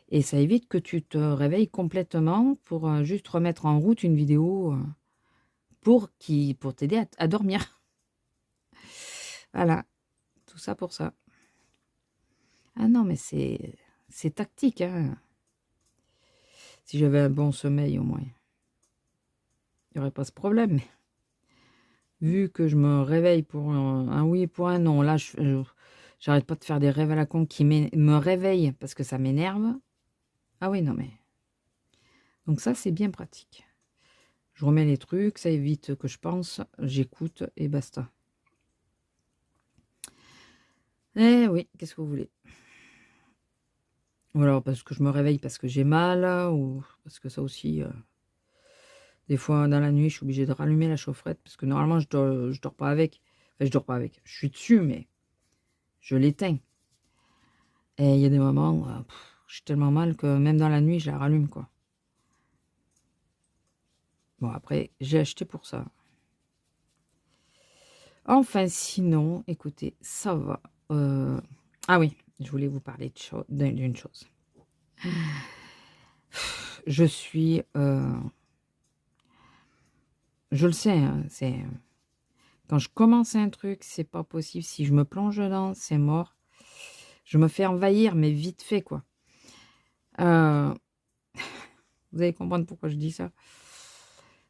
Speaker 1: Et ça évite que tu te réveilles complètement pour juste remettre en route une vidéo pour t'aider à dormir. Voilà, tout ça pour ça. Ah non, mais c'est tactique, hein. Si j'avais un bon sommeil, au moins, il n'y aurait pas ce problème. Mais vu que je me réveille pour un oui et pour un non, là, j'arrête pas de faire des rêves à la con qui me réveillent parce que ça m'énerve. Ah oui, non, mais... Donc ça, c'est bien pratique. Je remets les trucs, ça évite que je pense, j'écoute et basta. Eh oui, qu'est-ce que vous voulez? Ou alors parce que je me réveille parce que j'ai mal, ou parce que ça aussi... des fois, dans la nuit, je suis obligée de rallumer la chaufferette parce que normalement, je dors pas avec. Enfin, je dors pas avec. Je suis dessus, mais je l'éteins. Et il y a des moments où j'ai tellement mal que même dans la nuit, je la rallume, quoi. Bon, après, j'ai acheté pour ça. Enfin, sinon, écoutez, ça va. Ah oui, je voulais vous parler d'une chose. Je suis... je le sais, hein, c'est... Quand je commence un truc, c'est pas possible. Si je me plonge dedans, c'est mort. Je me fais envahir, mais vite fait, quoi. Vous allez comprendre pourquoi je dis ça.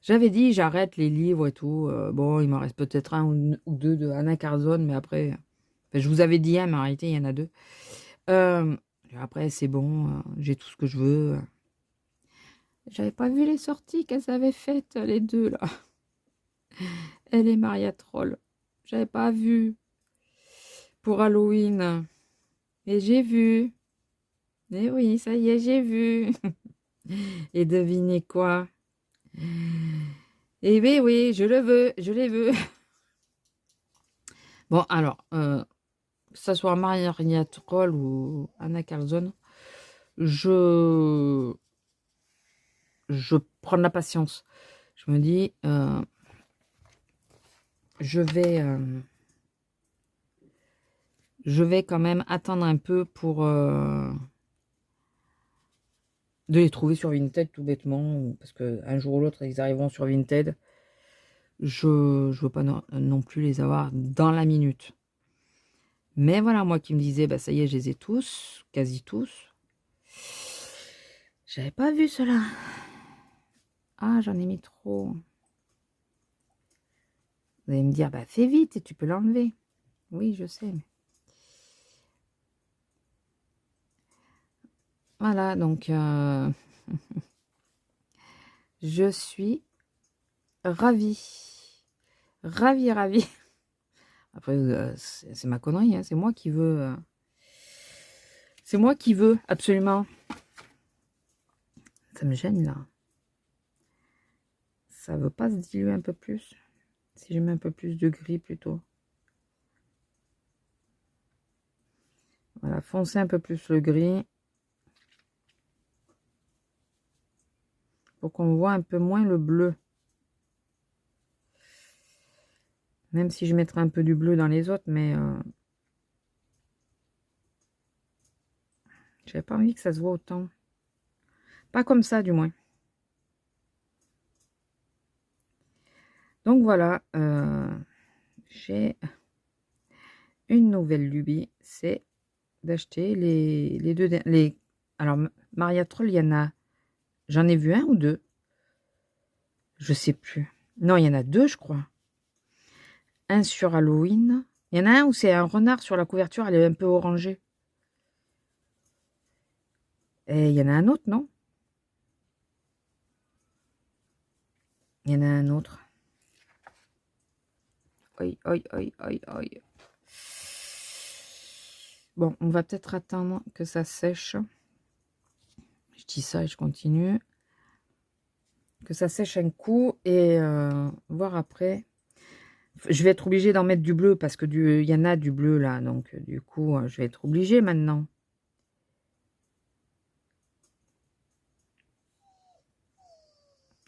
Speaker 1: J'avais dit, j'arrête les livres et tout. Bon, il m'en reste peut-être un ou deux de Anna Carzon, mais après... Enfin, je vous avais dit un, mais en réalité, il y en a 2. Après, c'est bon, j'ai tout ce que je veux. J'avais pas vu les sorties qu'elles avaient faites, les 2, là. Elle et Maria Troll. J'avais pas vu. Pour Halloween. Et j'ai vu. Et oui, ça y est, j'ai vu. Et devinez quoi? Eh bien oui, je le veux, je les veux. Bon, alors, que ce soit Maria Troll ou Anna Carzon, je prends de la patience. Je me dis, je vais je vais quand même attendre un peu pour de les trouver sur Vinted tout bêtement, parce qu'un jour ou l'autre ils arriveront sur Vinted. Je veux pas non plus les avoir dans la minute. Mais voilà, moi qui me disais, bah ça y est, je les ai tous, quasi tous. J'avais pas vu cela. Ah, j'en ai mis trop. Vous allez me dire, bah fais vite et tu peux l'enlever. Oui, je sais. Voilà, donc je suis ravie. Ravie, ravie. Après, c'est ma connerie, hein. C'est moi qui veux. C'est moi qui veux, absolument. Ça me gêne, là. Ça veut pas se diluer un peu plus? Si je mets un peu plus de gris, plutôt. Voilà, foncer un peu plus le gris. Pour qu'on voit un peu moins le bleu. Même si je mettrai un peu du bleu dans les autres, mais... j'avais pas envie que ça se voit autant. Pas comme ça, du moins. Donc voilà, j'ai une nouvelle lubie, c'est d'acheter les deux... Alors, Maria Troll, il y en a... J'en ai vu un ou deux. Je sais plus. Non, il y en a deux, je crois. Un sur Halloween. Il y en a un où c'est un renard sur la couverture, elle est un peu orangée. Et il y en a un autre, non? Il y en a un autre. Oi, oi, oi, oi, oi. Bon, on va peut-être attendre que ça sèche. Je dis ça et je continue. Que ça sèche un coup et voir après. Je vais être obligée d'en mettre du bleu parce que il y en a du bleu là. Donc du coup, je vais être obligée maintenant.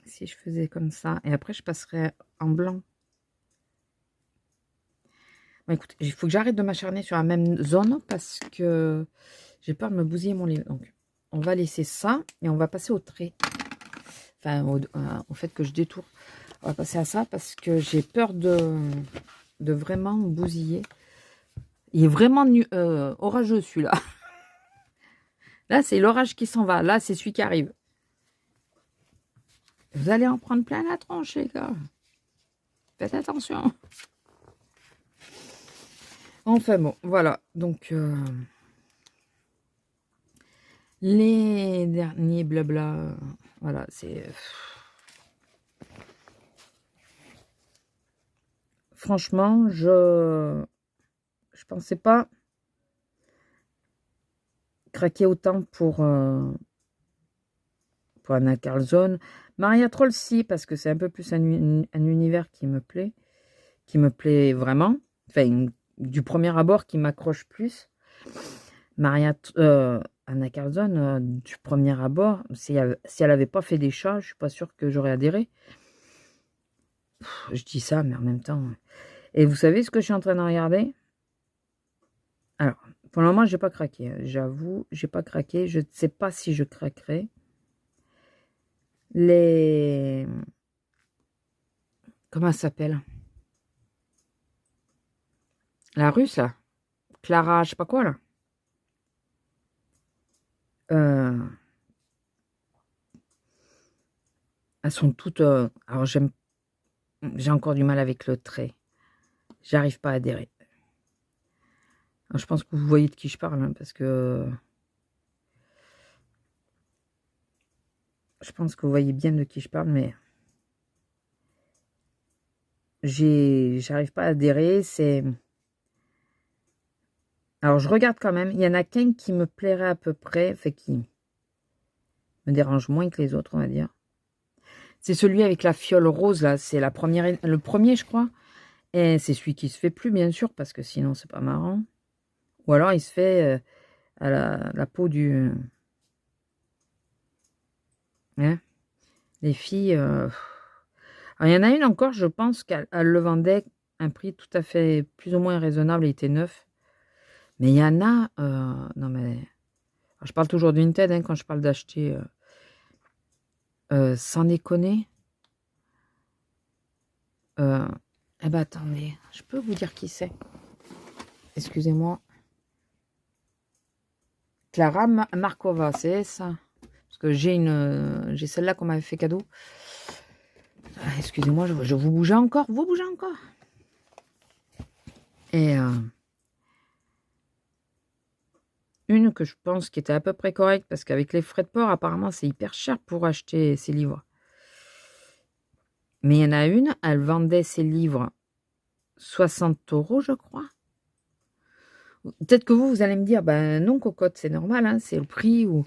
Speaker 1: Si je faisais comme ça. Et après, je passerai en blanc. Bon, écoute, il faut que j'arrête de m'acharner sur la même zone parce que j'ai peur de me bousiller mon livre. Donc, on va laisser ça et on va passer au trait. Enfin, au fait que je détourne. On va passer à ça parce que j'ai peur de vraiment bousiller. Il est vraiment orageux celui-là. Là, c'est l'orage qui s'en va. Là, c'est celui qui arrive. Vous allez en prendre plein la tronche, les gars. Faites attention. Enfin bon, voilà. Donc, les derniers blabla. Voilà, c'est... Franchement, je pensais pas craquer autant pour Anna Carlson. Maria Troll, si, parce que c'est un peu plus un univers qui me plaît vraiment. Enfin, du premier abord, qui m'accroche plus. Anna Carlson, du premier abord, si elle n'avait pas fait des chats, je suis pas sûre que j'aurais adhéré. Je dis ça, mais en même temps... Et vous savez ce que je suis en train de regarder? Alors, pour le moment, j'ai pas craqué. J'avoue, j'ai pas craqué. Je ne sais pas si je craquerai. Comment ça s'appelle? La russe, là. Clara, je sais pas quoi, là. Elles sont toutes... alors, j'ai encore du mal avec le trait. J'arrive pas à adhérer. Alors, je pense que vous voyez de qui je parle, hein, parce que... Je pense que vous voyez bien de qui je parle, mais... J'arrive pas à adhérer, c'est... Alors, je regarde quand même. Il y en a qu'un qui me plairait à peu près, fait qui me dérange moins que les autres, on va dire. C'est celui avec la fiole rose, là. C'est le premier, je crois. Et c'est celui qui se fait plus, bien sûr, parce que sinon, c'est pas marrant. Ou alors, il se fait à la peau du... Hein, les filles... Alors, il y en a une encore, je pense qu'elle le vendait à un prix tout à fait plus ou moins raisonnable. Il était neuf. Mais il y en a... non, mais... Alors, je parle toujours de Vinted hein, quand je parle d'acheter... sans déconner. Eh ben, attendez. Je peux vous dire qui c'est. Excusez-moi. Clara Markova, c'est ça. Parce que j'ai celle-là qu'on m'avait fait cadeau. Excusez-moi, je vous bougez encore. Vous bougez encore. Et une que je pense qui était à peu près correcte, parce qu'avec les frais de port, apparemment, c'est hyper cher pour acheter ces livres. Mais il y en a une, elle vendait ses livres 60 €, je crois. Peut-être que vous allez me dire, ben non, cocotte, c'est normal, hein, c'est le prix. Ou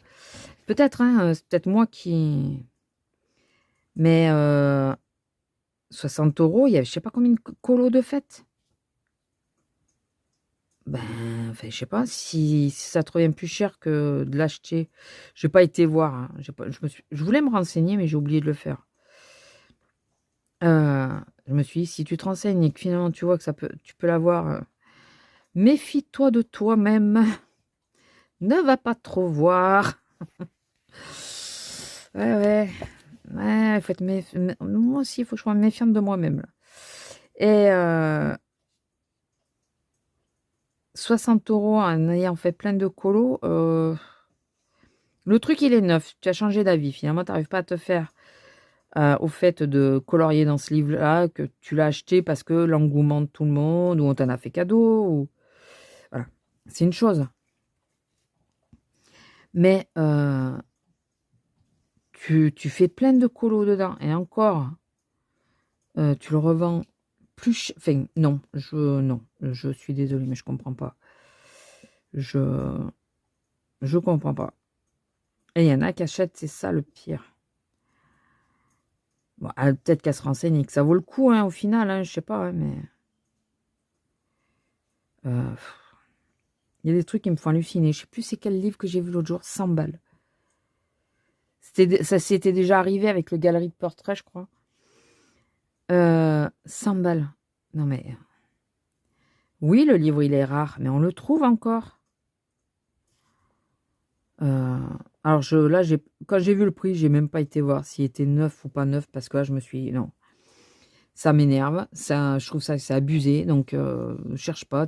Speaker 1: peut-être, hein, c'est peut-être moi qui... Mais 60 €, il y a je sais pas combien de colos de fête. Ben, enfin, je sais pas si ça te revient plus cher que de l'acheter. J'ai pas été voir, hein, je voulais me renseigner, mais j'ai oublié de le faire. Je me suis dit, si tu te renseignes et que finalement tu vois que tu peux l'avoir, méfie-toi de toi-même. Ne va pas trop voir. Ouais. Ouais, il faut être moi aussi, il faut que je sois méfiante de moi-même. Et 60 € en ayant fait plein de colos. Le truc, il est neuf. Tu as changé d'avis. Finalement, tu n'arrives pas à te faire au fait de colorier dans ce livre-là, que tu l'as acheté parce que l'engouement de tout le monde, ou on t'en a fait cadeau. Ou... Voilà. C'est une chose. Mais tu fais plein de colos dedans. Et encore, tu le revends plus... Enfin, non, je suis désolée, mais je comprends pas. Je comprends pas. Et il y en a qui achètent, c'est ça le pire. Bon, peut-être qu'elle se renseigne et que ça vaut le coup, hein, au final, hein, je sais pas, hein, mais... Il y a des trucs qui me font halluciner. Je sais plus c'est quel livre que j'ai vu l'autre jour, 100 balles. Ça s'était déjà arrivé avec le galerie de portraits, je crois. 100 balles. Non mais... Oui, le livre, il est rare, mais on le trouve encore. Alors, quand j'ai vu le prix, j'ai même pas été voir s'il était neuf ou pas neuf, parce que là, je me suis dit, non, ça m'énerve, je trouve ça, c'est abusé, donc cherche pas.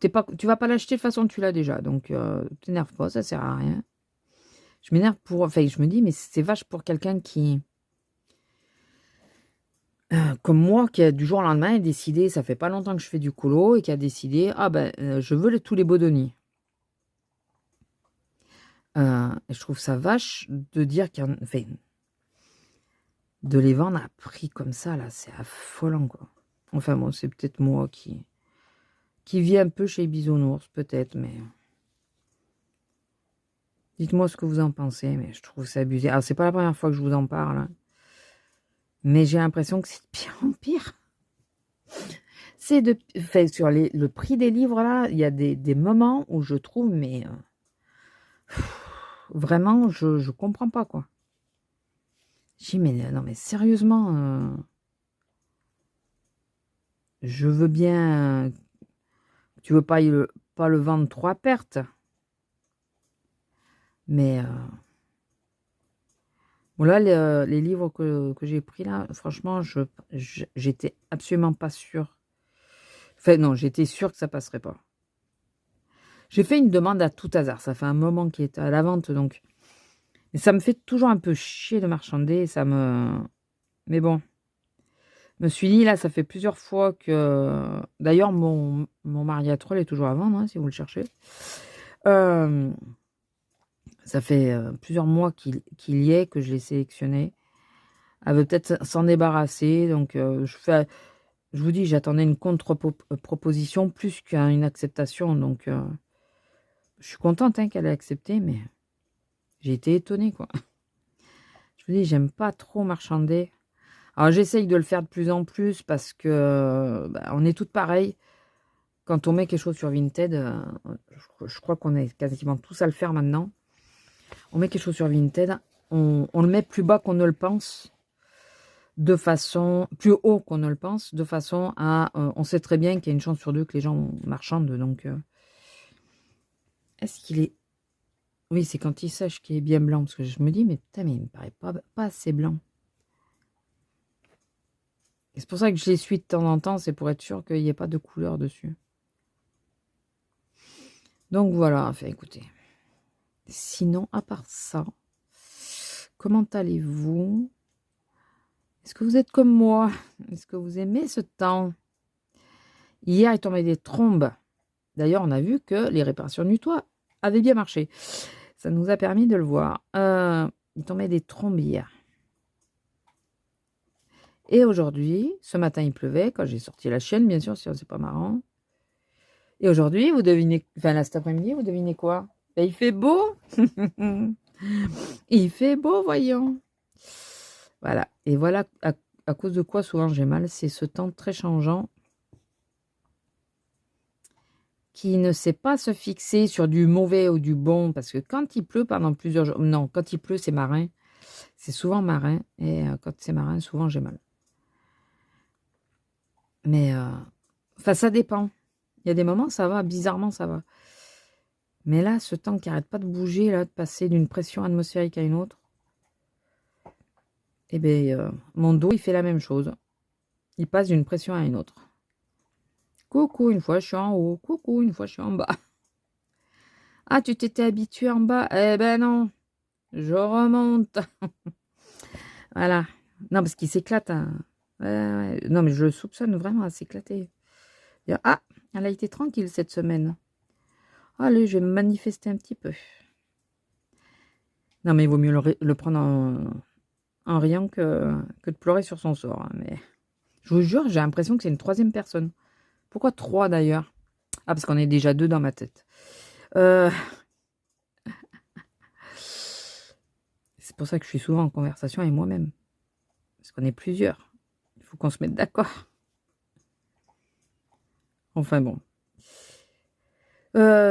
Speaker 1: Tu vas pas l'acheter de toute façon, tu l'as déjà, donc t'énerve pas, ça sert à rien. Je m'énerve enfin, je me dis, mais c'est vache pour quelqu'un qui... comme moi, qui a du jour au lendemain a décidé, ça fait pas longtemps que je fais du colo, et qui a décidé, ah ben, je veux tous les Bodoni. Et je trouve ça vache de dire qu'il y en... Enfin, de les vendre à prix comme ça, là, c'est affolant, quoi. Enfin bon, c'est peut-être moi qui vis un peu chez Bisounours, peut-être, mais... Dites-moi ce que vous en pensez, mais je trouve ça abusé. Alors, c'est pas la première fois que je vous en parle, hein, mais j'ai l'impression que c'est de pire en pire. C'est de... Enfin, sur le prix des livres, là, il y a des moments où je trouve, mais... vraiment, je comprends pas, quoi. Je dis, mais non, mais sérieusement... je veux bien... Tu veux pas le vendre trop à perte. Mais... bon, là, les livres que j'ai pris, là, franchement, j'étais absolument pas sûre. Enfin, non, j'étais sûre que ça passerait pas. J'ai fait une demande à tout hasard. Ça fait un moment qu'il est à la vente, donc... Mais ça me fait toujours un peu chier de marchander. Mais bon. Je me suis dit, là, ça fait plusieurs fois que... D'ailleurs, mon mariatrol est toujours à vendre, hein, si vous le cherchez. Ça fait plusieurs mois qu'il y est, que je l'ai sélectionné. Elle veut peut-être s'en débarrasser. Donc, je vous dis, j'attendais une contre-proposition plus qu'une acceptation. Donc, je suis contente hein, qu'elle ait accepté, mais j'ai été étonnée, quoi. Je vous dis, j'aime pas trop marchander. Alors, j'essaye de le faire de plus en plus parce que on est toutes pareilles. Quand on met quelque chose sur Vinted, je crois qu'on est quasiment tous à le faire maintenant. On met quelque chose sur Vinted, on le met plus bas qu'on ne le pense, plus haut qu'on ne le pense, de façon à... on sait très bien qu'il y a une chance sur deux que les gens marchandent, donc Est-ce qu'il est... Oui, c'est quand il sèche qu'il est bien blanc. Parce que je me dis, mais putain, mais il me paraît pas assez blanc. Et c'est pour ça que je l'essuie de temps en temps. C'est pour être sûr qu'il n'y ait pas de couleur dessus. Donc voilà, enfin écoutez. Sinon, à part ça, comment allez-vous? Est-ce que vous êtes comme moi? Est-ce que vous aimez ce temps? Hier, il tombait des trombes. D'ailleurs, on a vu que les réparations du toit avaient bien marché. Ça nous a permis de le voir. Il tombait des trombes hier. Et aujourd'hui, ce matin, il pleuvait. Quand j'ai sorti la chienne, bien sûr, sinon c'est pas marrant. Et aujourd'hui, vous devinez... Enfin, là, cet après-midi, vous devinez quoi? Ben, il fait beau. Il fait beau, voyons. Voilà. Et voilà à cause de quoi souvent j'ai mal. C'est ce temps très changeant qui ne sait pas se fixer sur du mauvais ou du bon. Parce que quand il pleut pendant plusieurs jours... Non, quand il pleut, c'est marin. C'est souvent marin. Et quand c'est marin, souvent j'ai mal. Mais... Enfin, ça dépend. Il y a des moments, ça va. Bizarrement, ça va. Mais là, ce temps qui n'arrête pas de bouger, là, de passer d'une pression atmosphérique à une autre, eh bien, mon dos, il fait la même chose. Il passe d'une pression à une autre. Coucou, une fois je suis en haut. Coucou, une fois je suis en bas. Ah, tu t'étais habitué en bas? Eh ben non, je remonte. Voilà. Non, parce qu'il s'éclate. Hein. Ouais. Non, mais je le soupçonne vraiment à s'éclater. Ah, elle a été tranquille cette semaine. Allez, je vais me manifester un petit peu. Non, mais il vaut mieux le prendre en riant que de pleurer sur son sort. Hein, mais je vous jure, j'ai l'impression que c'est une troisième personne. Pourquoi trois d'ailleurs? Ah, parce qu'on est déjà deux dans ma tête. C'est pour ça que je suis souvent en conversation avec moi-même. Parce qu'on est plusieurs. Il faut qu'on se mette d'accord. Enfin bon.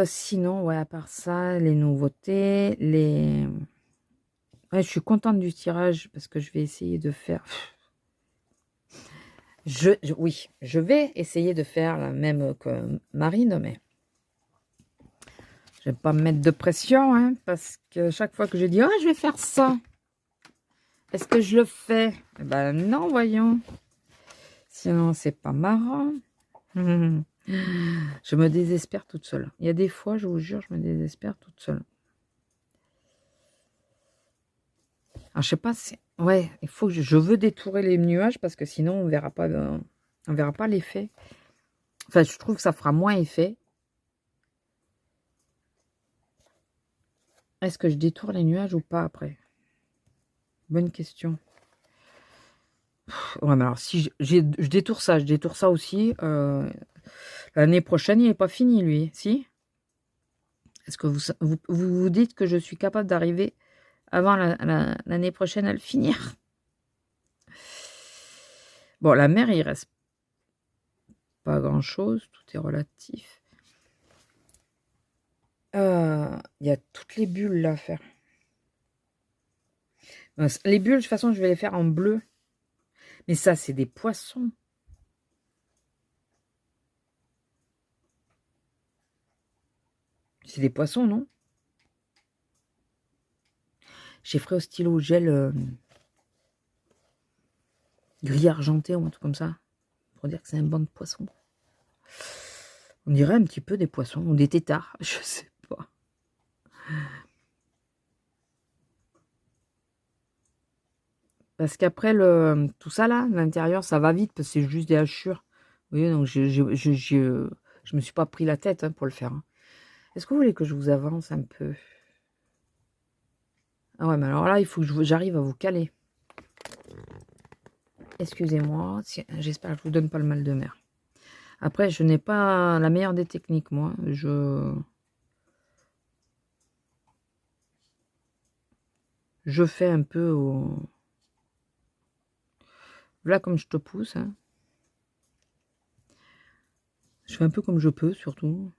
Speaker 1: Sinon, ouais, à part ça, les nouveautés, Ouais, je suis contente du tirage parce que je vais essayer de faire... Oui, je vais essayer de faire la même que Marine, mais je vais pas me mettre de pression, hein, parce que chaque fois que je dis « Oh, je vais faire ça », est-ce que je le fais? Eh ben non, voyons. Sinon, c'est pas marrant. Je me désespère toute seule. Il y a des fois, je vous jure, je me désespère toute seule. Alors, je sais pas si... Ouais, il faut que je veux détourer les nuages parce que sinon, on verra pas l'effet. Enfin, je trouve que ça fera moins effet. Est-ce que je détourne les nuages ou pas après? Bonne question. Ouais, mais alors, si je détourne ça, je détourne ça aussi. L'année prochaine, il n'est pas fini, lui. Si? Est-ce que vous dites que je suis capable d'arriver avant l'année prochaine à le finir? Bon, la mer, il reste pas grand-chose. Tout est relatif. Il y a toutes les bulles là à faire. Les bulles, de toute façon, je vais les faire en bleu. Mais ça, c'est des poissons. C'est des poissons, non? J'ai fait au stylo gel gris argenté ou un truc comme ça. Pour dire que c'est un banc de poissons. On dirait un petit peu des poissons. Ou des têtards. Je sais pas. Parce qu'après, tout ça là, l'intérieur, ça va vite. Parce que c'est juste des hachures. Vous voyez, donc je me suis pas pris la tête hein, pour le faire. Hein. Est-ce que vous voulez que je vous avance un peu? Ah ouais, mais alors là, il faut que j'arrive à vous caler. Excusez-moi, j'espère que je vous donne pas le mal de mer. Après, je n'ai pas la meilleure des techniques, moi. Je fais un peu au... Là, comme je te pousse. Hein. Je fais un peu comme je peux, surtout.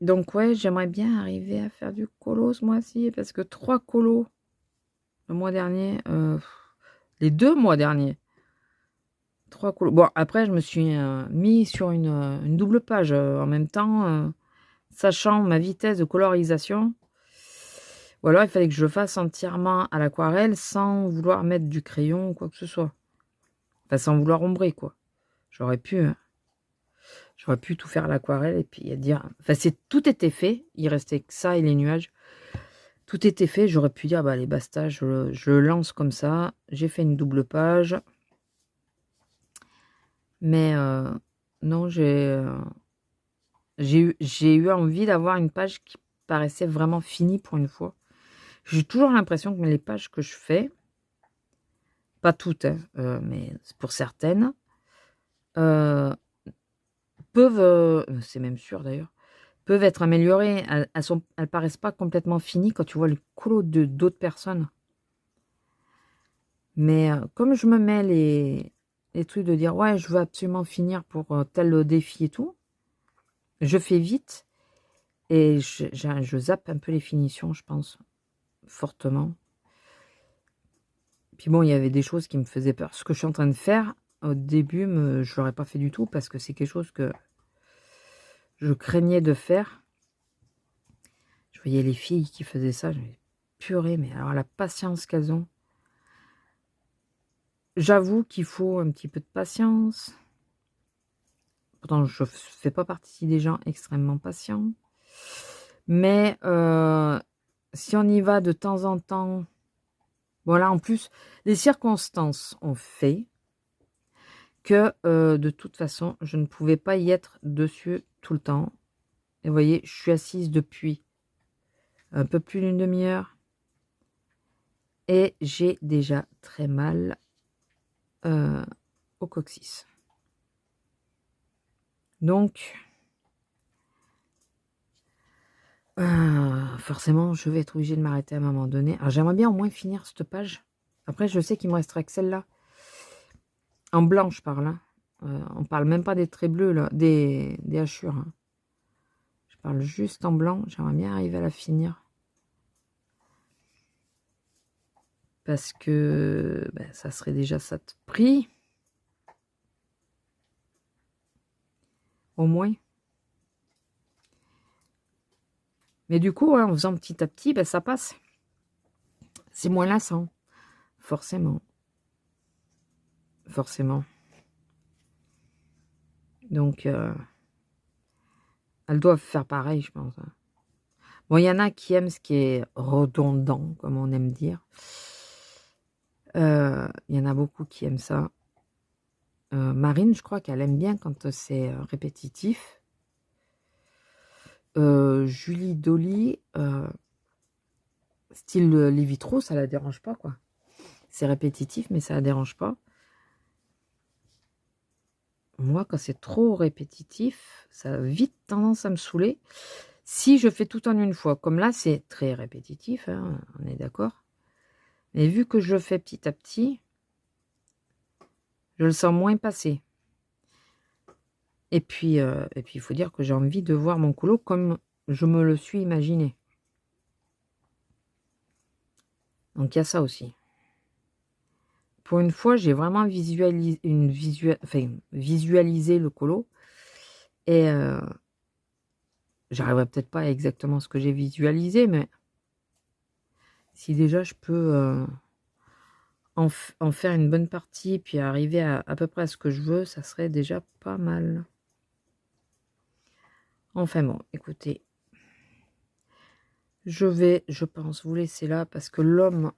Speaker 1: Donc, ouais, j'aimerais bien arriver à faire du colo ce mois-ci. Parce que 3 colos le mois dernier... les 2 mois derniers. 3 colos. Bon, après, je me suis mis sur une double page en même temps, sachant ma vitesse de colorisation. Ou alors, il fallait que je le fasse entièrement à l'aquarelle sans vouloir mettre du crayon ou quoi que ce soit. Enfin, sans vouloir ombrer, quoi. J'aurais pu, j'aurais pu tout faire à l'aquarelle et puis dire... Enfin, tout était fait. Il restait que ça et les nuages. Tout était fait. J'aurais pu dire, bah, allez, basta, je le lance comme ça. J'ai fait une double page. Mais non, j'ai eu envie d'avoir une page qui paraissait vraiment finie pour une fois. J'ai toujours l'impression que les pages que je fais, pas toutes, hein, mais pour certaines, euh, peuvent, c'est même sûr d'ailleurs, peuvent être améliorées. Elles paraissent pas complètement finies quand tu vois le colo de d'autres personnes. Mais comme je me mets les trucs de dire ouais, je veux absolument finir pour tel défi et tout, je fais vite et je zappe un peu les finitions, je pense, fortement. Puis bon, il y avait des choses qui me faisaient peur. Ce que je suis en train de faire, au début, je ne l'aurais pas fait du tout parce que c'est quelque chose que je craignais de faire. Je voyais les filles qui faisaient ça, je me disais, purée, mais alors la patience qu'elles ont. J'avoue qu'il faut un petit peu de patience. Pourtant, je ne fais pas partie des gens extrêmement patients. Mais si on y va de temps en temps, voilà, en plus, les circonstances ont fait que de toute façon, je ne pouvais pas y être dessus tout le temps. Et vous voyez, je suis assise depuis un peu plus d'une demi-heure et j'ai déjà très mal au coccyx. Donc, forcément, je vais être obligée de m'arrêter à un moment donné. Alors, j'aimerais bien au moins finir cette page. Après, je sais qu'il me resterait que celle-là. En blanc, je parle. Hein. On parle même pas des traits bleus, là, des hachures. Hein. Je parle juste en blanc. J'aimerais bien arriver à la finir. Parce que ben, ça serait déjà ça de prix. Au moins. Mais du coup, en faisant petit à petit, ben, ça passe. C'est moins lassant. Forcément. Forcément. Donc, elles doivent faire pareil, je pense. Hein. Bon, il y en a qui aiment ce qui est redondant, comme on aime dire. Il y en a beaucoup qui aiment ça. Marine, je crois qu'elle aime bien quand c'est répétitif. Julie Dolly, style les vitraux, ça la dérange pas, quoi. C'est répétitif, mais ça la dérange pas. Moi, quand c'est trop répétitif, ça a vite tendance à me saouler. Si je fais tout en une fois, comme là, c'est très répétitif, hein, on est d'accord. Mais vu que je le fais petit à petit, je le sens moins passer. Et puis, il faut dire que j'ai envie de voir mon colo comme je me le suis imaginé. Donc, il y a ça aussi. Pour une fois, j'ai vraiment visualisé le colo. Et j'arriverai peut-être pas à exactement ce que j'ai visualisé, mais si déjà je peux en faire une bonne partie, puis arriver à peu près à ce que je veux, ça serait déjà pas mal. Enfin bon, écoutez, je vais, je pense, vous laisser là, parce que l'homme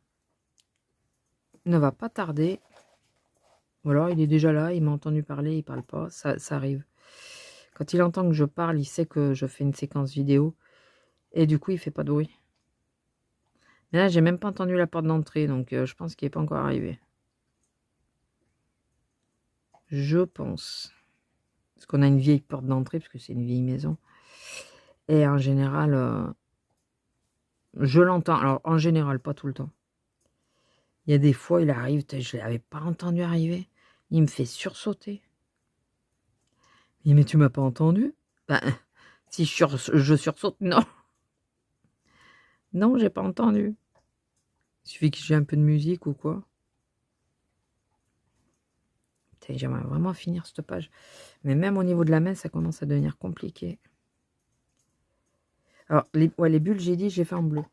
Speaker 1: ne va pas tarder. Ou alors il est déjà là, il m'a entendu parler, il parle pas, ça arrive. Quand il entend que je parle, il sait que je fais une séquence vidéo, et du coup il fait pas de bruit. Mais là, j'ai même pas entendu la porte d'entrée, donc je pense qu'il n'est pas encore arrivé. Je pense. Parce qu'on a une vieille porte d'entrée, parce que c'est une vieille maison. Et en général, je l'entends. Alors, en général, pas tout le temps. Il y a des fois, il arrive, je ne l'avais pas entendu arriver. Il me fait sursauter. Il dit, mais tu m'as pas entendu? Ben, si je sursaute, non. Non, j'ai pas entendu. Il suffit que j'ai un peu de musique ou quoi. Enfin, j'aimerais vraiment finir cette page. Mais même au niveau de la main, ça commence à devenir compliqué. Alors, les bulles, j'ai dit, j'ai fait en bleu.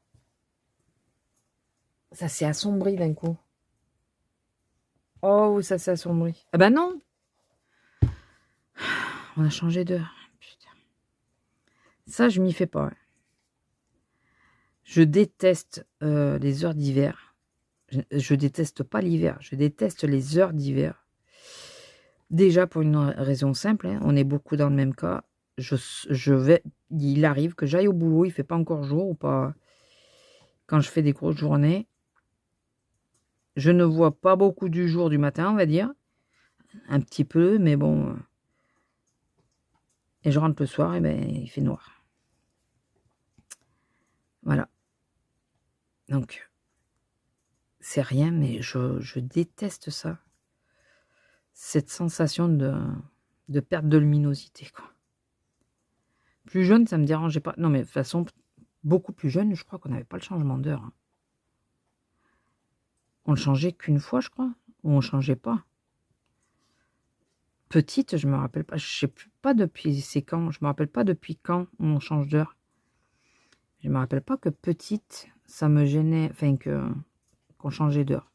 Speaker 1: Ça s'est assombri d'un coup. Oh, ça s'est assombri. Ah ben non! On a changé d'heure. Putain. Ça, je m'y fais pas. Je déteste les heures d'hiver. Je déteste pas l'hiver. Je déteste les heures d'hiver. Déjà pour une raison simple. Hein, on est beaucoup dans le même cas. Il arrive que j'aille au boulot. Il fait pas encore jour ou pas. Quand je fais des grosses journées. Je ne vois pas beaucoup du jour du matin, on va dire. Un petit peu, mais bon. Et je rentre le soir, et ben il fait noir. Voilà. Donc, c'est rien, mais je déteste ça. Cette sensation de perte de luminosité, quoi. Plus jeune, ça me dérangeait pas. Non, mais de toute façon, beaucoup plus jeune, je crois qu'on n'avait pas le changement d'heure. Hein. On le changeait qu'une fois, je crois. Ou on changeait pas. Petite, je me rappelle pas. Je sais plus pas depuis c'est quand. Je me rappelle pas depuis quand on change d'heure. Je me rappelle pas que petite, ça me gênait. Enfin, qu'on changeait d'heure.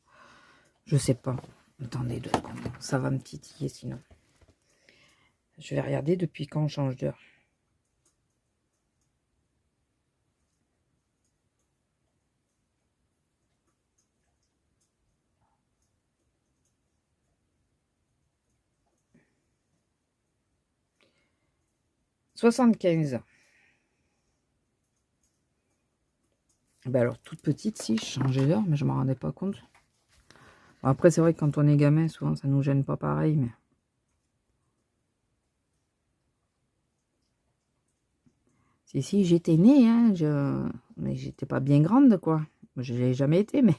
Speaker 1: Je sais pas. Attendez 2 secondes. Ça va me titiller sinon. Je vais regarder depuis quand on change d'heure. « 75. Ben alors, toute petite, si, je changeais d'heure, mais je ne m'en rendais pas compte. Bon, après, c'est vrai que quand on est gamin, souvent, ça nous gêne pas pareil, mais... Si, j'étais née, hein, mais j'étais pas bien grande, quoi. Je l'ai jamais été, mais...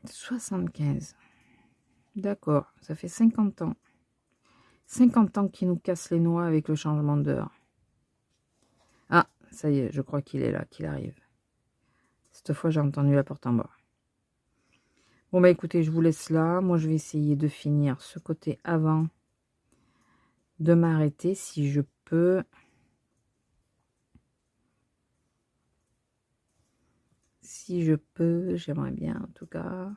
Speaker 1: 75. D'accord, ça fait 50 ans. 50 ans qu'il nous casse les noix avec le changement d'heure. Ah, ça y est, je crois qu'il est là, qu'il arrive. Cette fois, j'ai entendu la porte en bas. Bon, bah écoutez, je vous laisse là. Moi, je vais essayer de finir ce côté avant de m'arrêter si je peux. Si je peux, j'aimerais bien en tout cas.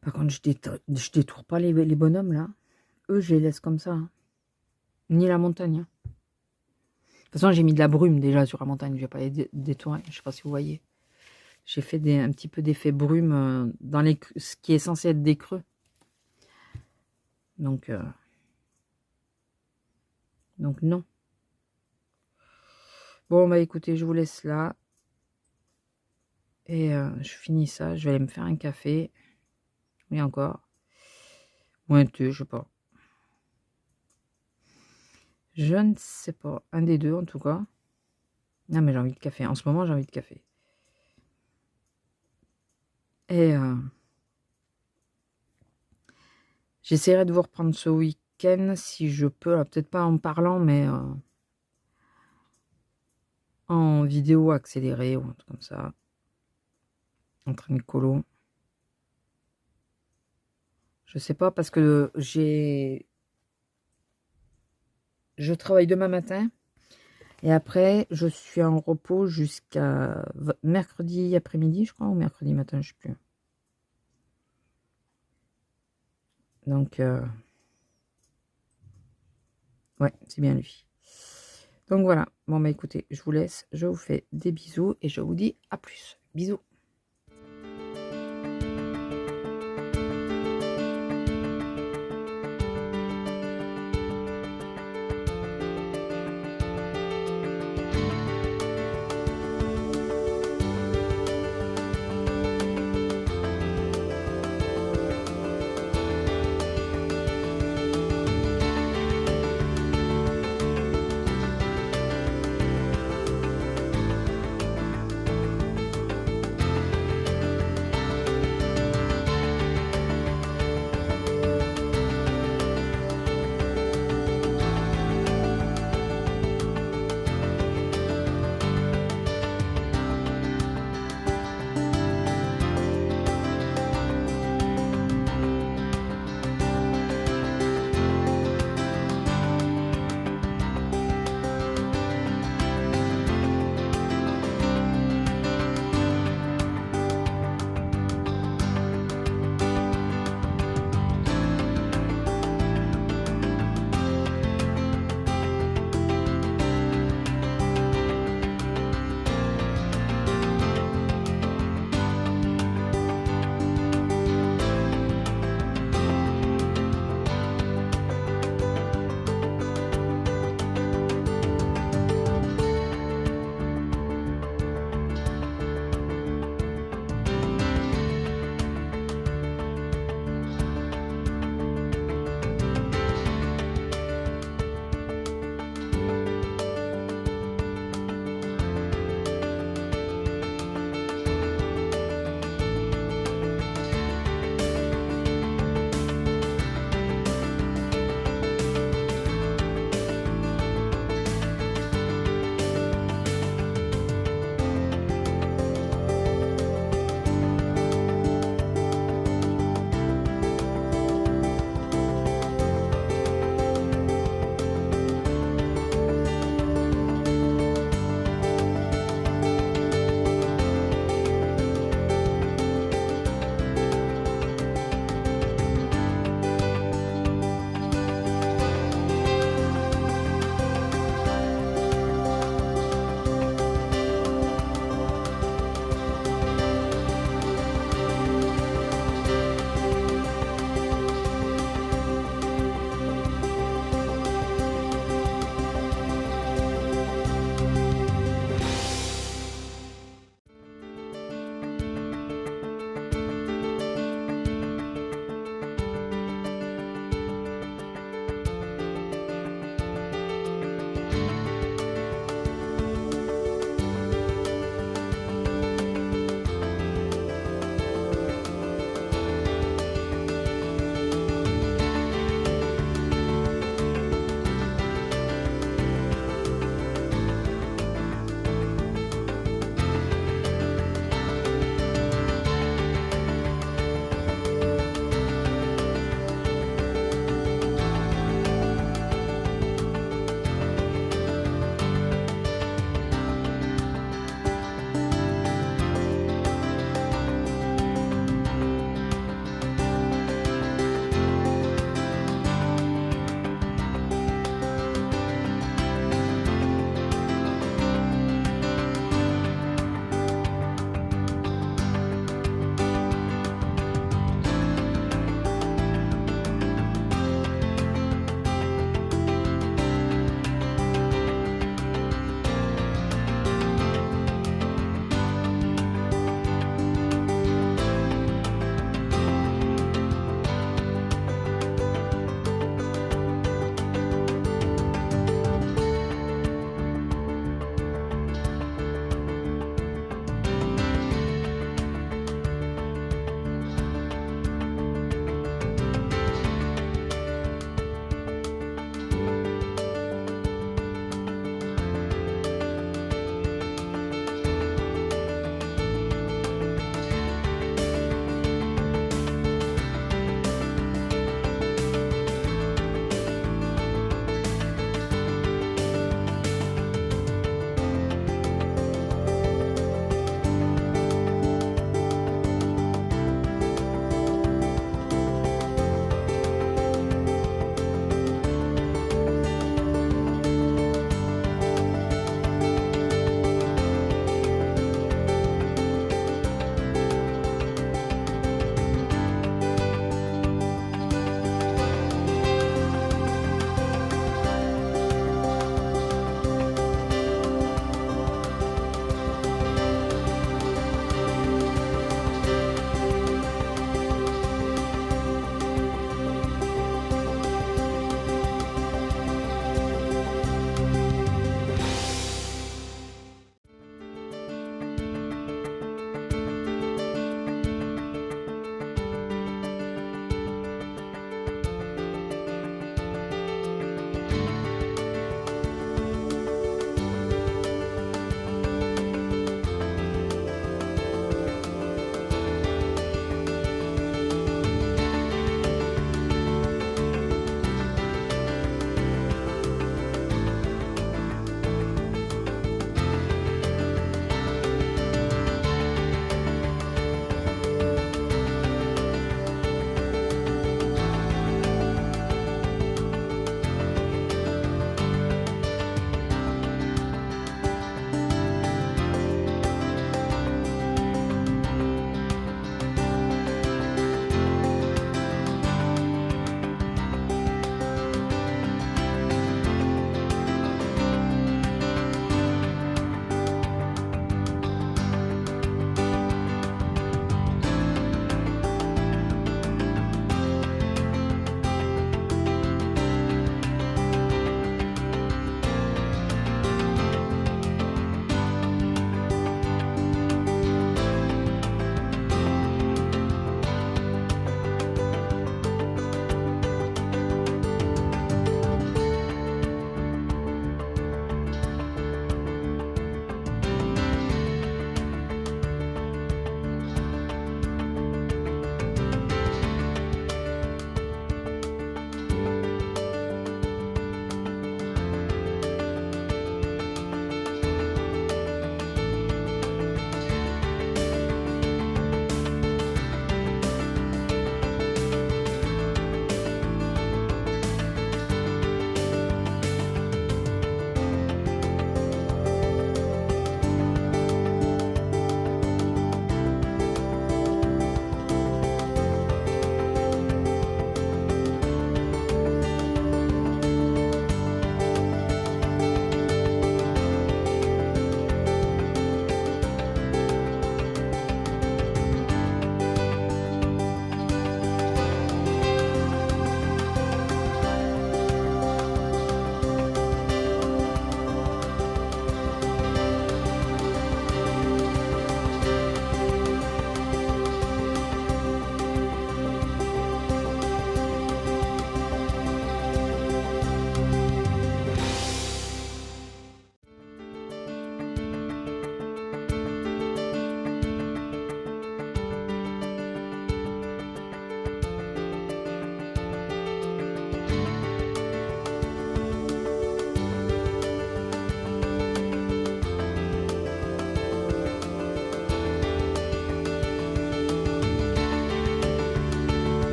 Speaker 1: Par contre, je détourne pas les bonhommes là. Eux, je les laisse comme ça. Hein. Ni la montagne. Hein. De toute façon, j'ai mis de la brume déjà sur la montagne. Je vais pas les détourer. Je sais pas si vous voyez. J'ai fait un petit peu d'effet brume dans ce qui est censé être des creux. Donc non. Bon, bah écoutez, je vous laisse là. Et je finis ça. Je vais aller me faire un café. Oui, encore. Ou un thé, je sais pas. Je ne sais pas. Un des deux, en tout cas. Non, mais j'ai envie de café. En ce moment, j'ai envie de café. Et j'essaierai de vous reprendre ce week-end si je peux. Peut-être pas en parlant, mais en vidéo accélérée ou un truc comme ça. En train de colo. Je sais pas parce que je travaille demain matin. Et après, je suis en repos jusqu'à mercredi après-midi, je crois, ou mercredi matin, je sais plus. Donc, ouais, c'est bien lui. Donc voilà. Bon, bah écoutez, je vous laisse. Je vous fais des bisous et je vous dis à plus. Bisous.